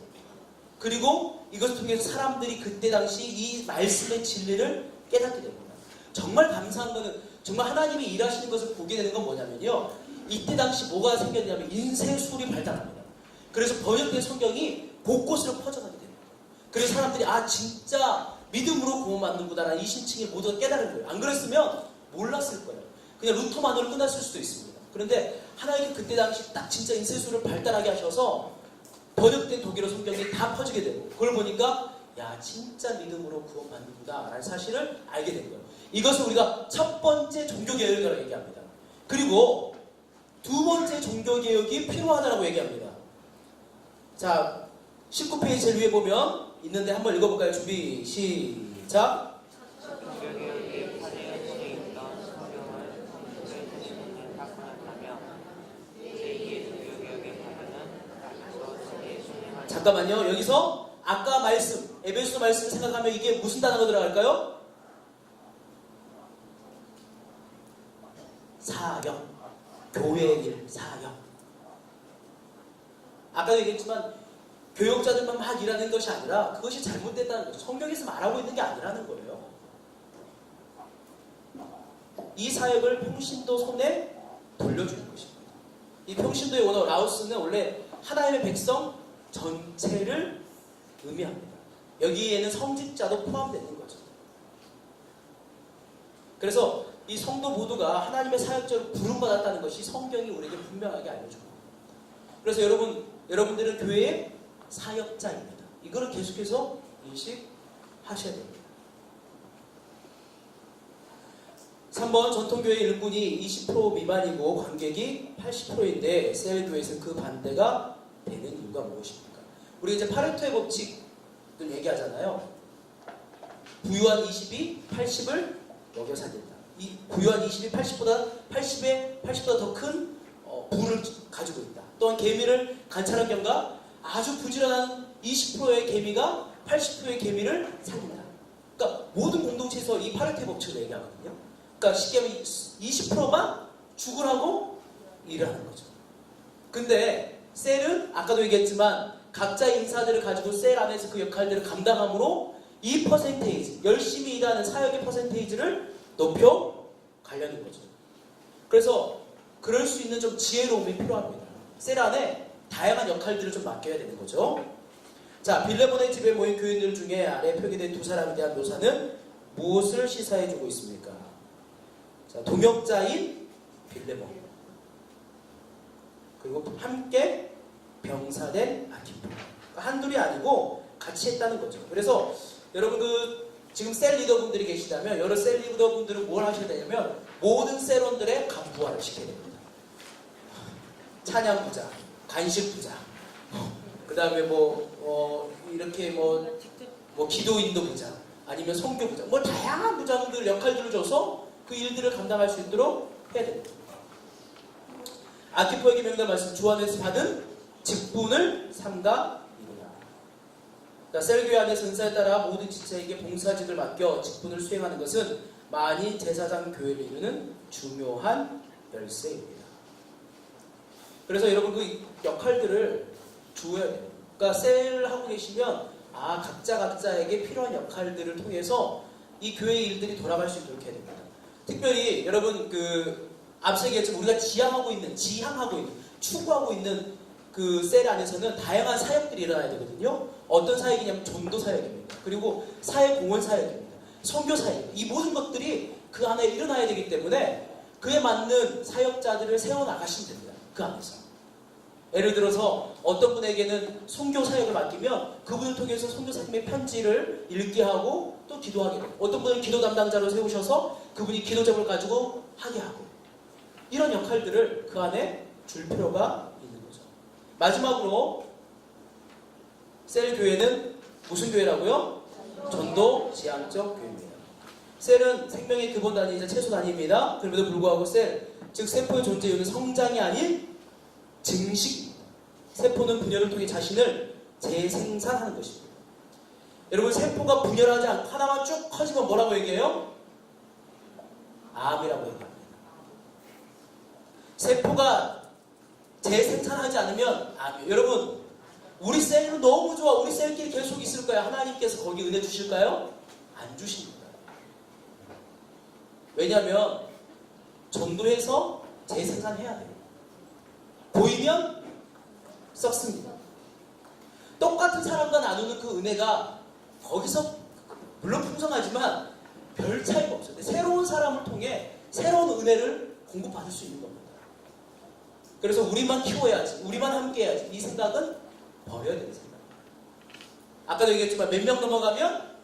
그리고 이것을 통해서 사람들이 그때 당시 이 말씀의 진리를 깨닫게 됩니다. 정말 감사한 거는, 정말 하나님이 일하시는 것을 보게 되는 건 뭐냐면요, 이때 당시 뭐가 생겼냐면 인쇄술이 발달합니다. 그래서 번역된 성경이 곳곳으로 퍼져가게 됩니다. 그래서 사람들이 진짜 믿음으로 구원받는구나라는 이 신칭을 모두가 깨달은 거예요. 안 그랬으면 몰랐을 거예요. 그냥 루터만으로 끝났을 수도 있습니다. 그런데 하나님이 그때 당시 딱 진짜 인쇄술을 발달하게 하셔서 번역된 독일어 성경이 다 퍼지게 되고, 그걸 보니까 야, 진짜 믿음으로 구원받는구나 라는 사실을 알게 된 거예요. 이것을 우리가 첫 번째 종교개혁이라고 얘기합니다. 그리고 두 번째 종교개혁이 필요하다고 얘기합니다. 자, 19페이지 제일 위에 보면 있는데 한번 읽어볼까요? 준비, 시작. 종교개혁이 발행해 있던 성경을 성경의 대신에 바꾸었다며 제2의 종교개혁의 발언은 잠깐만요. 여기서 아까 말씀, 에베소서 말씀을 생각하면 이게 무슨 단어가 들어갈까요? 사역. 교회의 일, 사역. 아까도 얘기했지만 교역자들만 막 일하는 것이 아니라 그것이 잘못됐다는 거죠. 성경에서 말하고 있는 게 아니라는 거예요. 이 사역을 평신도 손에 돌려주는 것입니다. 이 평신도의 원어 라오스는 원래 하나님의 백성 전체를 의미합니다. 여기에는 성직자도 포함되는 거죠. 그래서 이 성도 모두가 하나님의 사역자로 부름받았다는 것이 성경이 우리에게 분명하게 알려줍니다. 그래서 여러분들은 교회의 사역자입니다. 이거를 계속해서 인식하셔야 됩니다. 3번, 전통교회 일꾼이 20% 미만이고 관객이 80%인데 셀교회에서는 그 반대가 되는 이유가 무엇입니까? 우리 이제 파레토의 법칙을 얘기하잖아요. 부유한 20이 80을 먹여서 안 된다. 이 부유한 20이 80보다 더 큰 부를 가지고 있다. 또한 개미를 관찰한 결과 아주 부지런한 20%의 개미가 80%의 개미를 살린다. 그러니까 모든 공동체에서 이 파레토의 법칙을 얘기하거든요. 그러니까 쉽게 하면 20%만 죽으라고 일을 하는 거죠. 근데 셀은 아까도 얘기했지만 각자 인사들을 가지고 셀 안에서 그 역할들을 감당함으로 이 퍼센테이지, 열심히 일하는 사역의 퍼센테이지를 높여 가려는 거죠. 그래서 그럴 수 있는 좀 지혜로움이 필요합니다. 셀 안에 다양한 역할들을 좀 맡겨야 되는 거죠. 자, 빌레몬의 집에 모인 교인들 중에 아래 표기된 두 사람에 대한 묘사는 무엇을 시사해주고 있습니까? 자, 동역자인 빌레몬, 그리고 함께 병사된 아키포. 그러니까 한둘이 아니고 같이 했다는 거죠. 그래서 여러분 지금 셀 리더분들이 계시다면 여러 셀 리더분들은 뭘 하셔야 되냐면 모든 셀원들의 간부화를 시켜야 됩니다. 찬양부장, 간식부장, 그 다음에 이렇게 기도인도 부장, 아니면 선교부장, 다양한 부장들 역할들을 줘서 그 일들을 감당할 수 있도록 해야 됩니다. 아키포에게 명단 말씀, 주 안에서 받은 직분을 삼가 이루라. 셀교회 안의 선사에 따라 모든 지체에게 봉사직을 맡겨 직분을 수행하는 것은 만인 제사장 교회를 이루는 중요한 열쇠입니다. 그래서 여러분 그 역할들을 주어야 돼요. 그러니까 셀 하고 계시면 각자에게 필요한 역할들을 통해서 이 교회의 일들이 돌아갈 수 있도록 해야 됩니다. 특별히 여러분 앞서 얘기했지만 우리가 지향하고 있는, 추구하고 있는 그 셀 안에서는 다양한 사역들이 일어나야 되거든요. 어떤 사역이냐면 전도 사역입니다. 그리고 사회공헌 사역입니다. 선교 사역. 이 모든 것들이 그 안에 일어나야 되기 때문에 그에 맞는 사역자들을 세워나가시면 됩니다. 그 안에서. 예를 들어서 어떤 분에게는 선교 사역을 맡기면 그분을 통해서 선교사님의 편지를 읽게 하고 또 기도하게 되고, 어떤 분은 기도 담당자로 세우셔서 그분이 기도 제목을 가지고 하게 하고, 이런 역할들을 그 안에 줄 필요가 있는 거죠. 마지막으로 셀 교회는 무슨 교회라고요? 전도 지향적 교회입니다. 셀은 생명의 근본 단위이자 최소 단위입니다. 그럼에도 불구하고 즉 세포의 존재 이유는 성장이 아닌 증식입니다. 세포는 분열을 통해 자신을 재생산하는 것입니다. 여러분, 세포가 분열하지 않고 하나만 쭉 커지면 뭐라고 얘기해요? 암이라고 얘기합니다. 세포가 재생산하지 않으면 암이에요. 여러분, 우리 셀은 너무 좋아. 우리 셀끼리 계속 있을까요? 하나님께서 거기 은혜 주실까요? 안 주십니다. 왜냐하면 전도해서 재생산해야 돼요. 보이면 썩습니다. 똑같은 사람과 나누는 그 은혜가 거기서 물론 풍성하지만 별 차이가 없어요. 새로운 사람을 통해 새로운 은혜를 공급받을 수 있는 겁니다. 그래서 우리만 키워야지, 우리만 함께 해야지, 이 생각은 버려야 되는 생각. 아까도 얘기했지만 몇 명 넘어가면,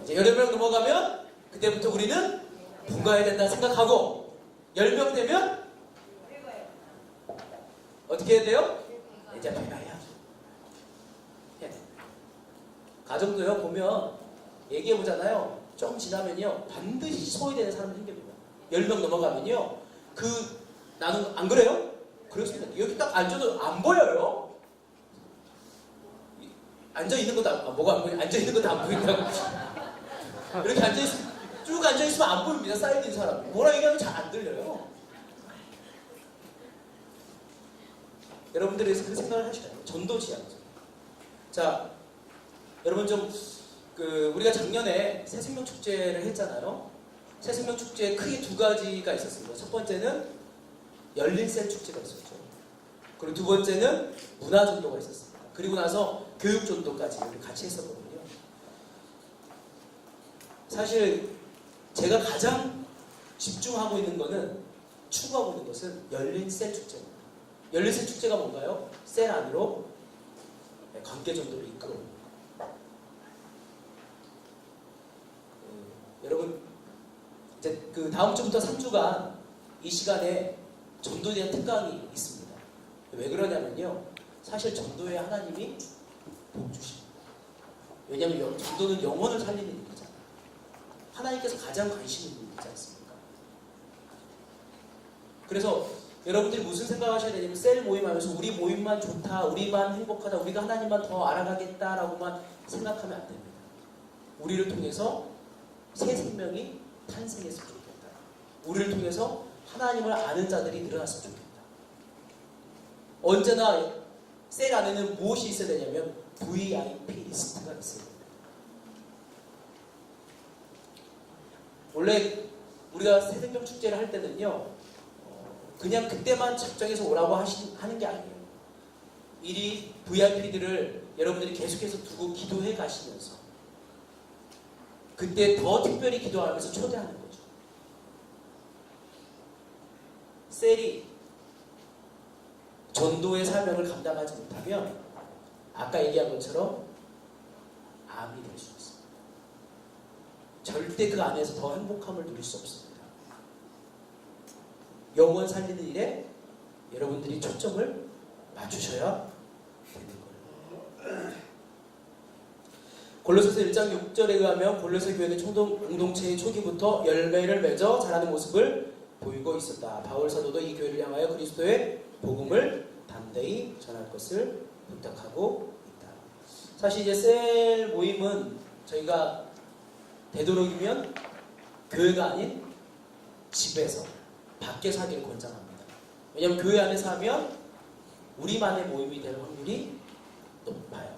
이제 여러 명 넘어가면 그때부터 우리는 분가해야 된다 생각하고, 10명 되면 어떻게 해야 돼요? 이제 배가해야죠. 해야 돼요. 가정도요, 보면 얘기해보잖아요. 좀 지나면요 반드시 소외되는 사람이 생깁니다. 10명 넘어가면요 나는 안 그래요? 그렇습니다. 여기 딱 앉아도 안 보여요. 앉아있는 것도 뭐가 안 보이냐? 앉아있는 것도 안 보인다고. 이렇게 쭉 앉아있으면 안 보입니다. 쌓여있는 사람. 뭐라 얘기하면 잘 안 들려요. 여러분들이 그 생각을 하셔야 돼요. 전도지향적. 자, 여러분 우리가 작년에 새생명축제를 했잖아요. 새생명축제에 크게 두 가지가 있었습니다. 첫 번째는 열린셀 축제가 있었죠. 그리고 두 번째는 문화전도가 있었습니다. 그리고 나서 교육전도까지 같이 했었거든요. 사실 제가 가장 집중하고 있는 거는, 추구하고 있는 것은 열린셀 축제입니다. 열린셀 축제가 뭔가요? 셀 안으로 관계전도를 이끌어옵니다. 여러분, 이제 다음 주부터 3주간 이 시간에 전도에 대한 특강이 있습니다. 왜 그러냐면요, 사실 전도에 하나님이 복 주십니다. 왜냐하면 전도는 영혼을 살리는 일이잖아요. 하나님께서 가장 관심 있는 일이지 않습니까? 그래서 여러분들이 무슨 생각하셔야 되냐면, 셀 모임하면서 우리 모임만 좋다, 우리만 행복하다, 우리가 하나님만 더 알아가겠다라고만 생각하면 안 됩니다. 우리를 통해서 새 생명이 탄생했으면 좋겠다. 우리를 통해서 하나님을 아는 자들이 늘어났으면 좋겠다. 언제나 셀 안에는 무엇이 있어야 되냐면 VIP 리스트가 있어요. 원래 우리가 새생명 축제를 할 때는요, 그냥 그때만 작정해서 오라고 하는 게 아니에요. 미리 VIP들을 여러분들이 계속해서 두고 기도해 가시면서 그때 더 특별히 기도하면서 초대하는 거죠. 셀이 전도의 사명을 감당하지 못하면 아까 얘기한 것처럼 암이 될 수 있습니다. 절대 그 안에서 더 행복함을 누릴 수 없습니다. 영혼 살리는 일에 여러분들이 초점을 맞추셔야 되는 거예요. 골로새서 1장 6절에 의하면 골로새 교회는 공동체의 초기부터 열매를 맺어 자라는 모습을 보이고 있었다. 바울 사도도 이 교회를 향하여 그리스도의 복음을 담대히 전할 것을 부탁하고 있다. 사실 이제 셀 모임은 저희가 되도록이면 교회가 아닌 집에서 밖에서 하기를 권장합니다. 왜냐하면 교회 안에서 하면 우리만의 모임이 될 확률이 높아요.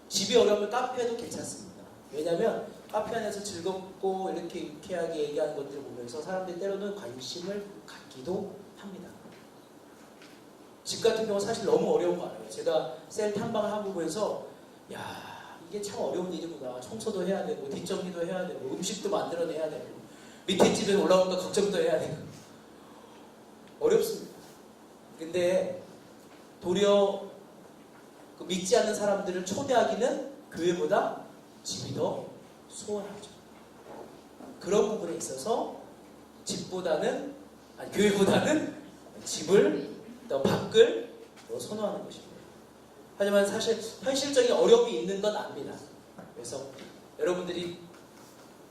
집이 어려우면 카페도 괜찮습니다. 왜냐하면 카페 안에서 즐겁고 이렇게 유쾌하게 얘기하는 것들을 보면서 사람들이 때로는 관심을 갖기도 합니다. 집 같은 경우는 사실 너무 어려운 거 알아요. 제가 셀 탐방을 하고 보면서 야, 이게 참 어려운 일이구나. 청소도 해야 되고 뒷정리도 해야 되고 음식도 만들어내야 되고 밑에 집에 올라오니까 걱정도 해야 되고 어렵습니다. 근데 도리어 그 믿지 않는 사람들을 초대하기는 교회보다 집이 더 수월하죠. 그런 부분에 있어서 교회보다는 집을 더 밖을 더 선호하는 것입니다. 하지만 사실 현실적인 어려움이 있는 건 압니다. 그래서 여러분들이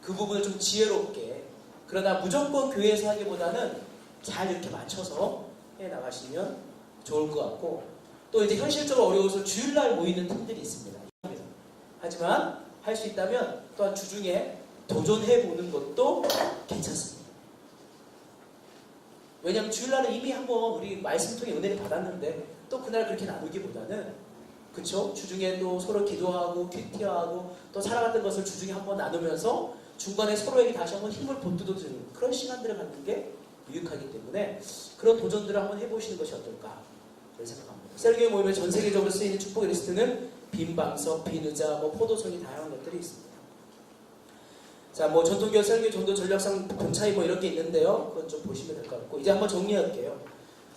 그 부분을 좀 지혜롭게, 그러나 무조건 교회에서 하기보다는 잘 이렇게 맞춰서 해 나가시면 좋을 것 같고, 또 이제 현실적으로 어려워서 주일날 모이는 팀들이 있습니다. 하지만 할 수 있다면 또한 주중에 도전해보는 것도 괜찮습니다. 왜냐하면 주일날은 이미 한번 우리 말씀 통해 은혜를 받았는데 또 그날 그렇게 나누기보다는, 그쵸? 주중에 또 서로 기도하고 큐티하고 또 살아갔던 것을 주중에 한번 나누면서 중간에 서로에게 다시 한번 힘을 보태주는 그런 시간들을 갖는 게 유익하기 때문에 그런 도전들을 한번 해보시는 것이 어떨까 생각합니다. 셀교회 모임에 전 세계적으로 쓰이는 축복의 리스트는 빈 방석, 빈 의자, 포도송이 다양한 것들이 있습니다. 자, 전통교회 셀교회 전도 전략상 돈 차이 이런 게 있는데요. 그건 좀 보시면 될 것 같고, 이제 한번 정리할게요.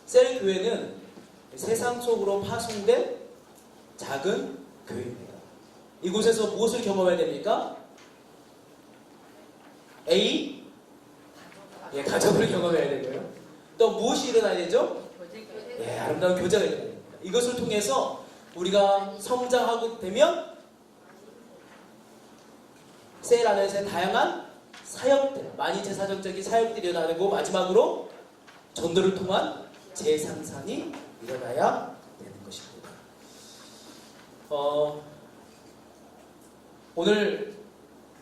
셀교회는 세상 속으로 파송된 작은 교회입니다. 이곳에서 무엇을 경험해야 됩니까? A. 가족을 경험해야 되고요. 또 무엇이 일어나야 되죠? 아름다운 교제가 일어나야 됩니다. 이것을 통해서 우리가 성장하게 되면 셀 안에서의 다양한 사역들, 만인제사적인 사역들이 일어나고, 마지막으로 전도를 통한 재상산이 일어나야 되는 것입니다. 오늘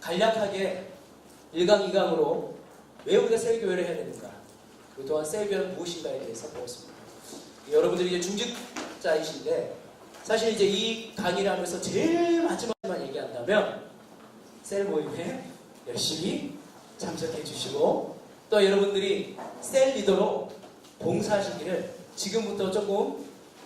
간략하게 1강, 2강으로 왜 우리가 셀교회를 해야 되는가, 그리고 또한 셀교회는 무엇인가에 대해서 배웠습니다. 여러분들이 이제 중직자이신데, 사실 이제 이 강의를 하면서 제일 마지막만 얘기한다면 셀 모임에 열심히 참석해 주시고, 또 여러분들이 셀 리더로 봉사하시기를 지금부터 조금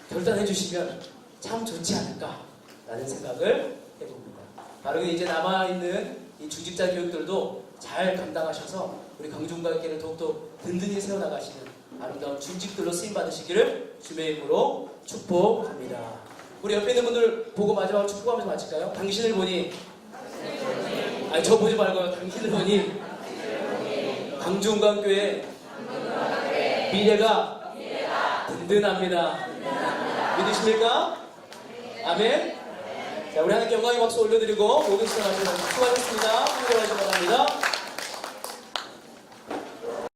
결단해 주시면 참 좋지 않을까라는 생각을 해봅니다. 바로 이제 남아있는 이 중직자 교육들도 잘 감당하셔서 우리 강중과교회를 더욱더 든든히 세워나가시는 아름다운 중직들로 쓰임받으시기를 주의 이름으로 축복합니다. 우리 옆에 있는 분들 보고 마지막으로 축복하면서 마칠까요? 당신을 보니, 저 보지 말고요. 당신을 보니 강중과교회 미래가 든든합니다. 믿으십니까? 아멘. 자, 우리 하나님께 영광의 박수 올려드리고 모든 시간 마치도록 수고하셨습니다. 함께 하시기 바랍니다.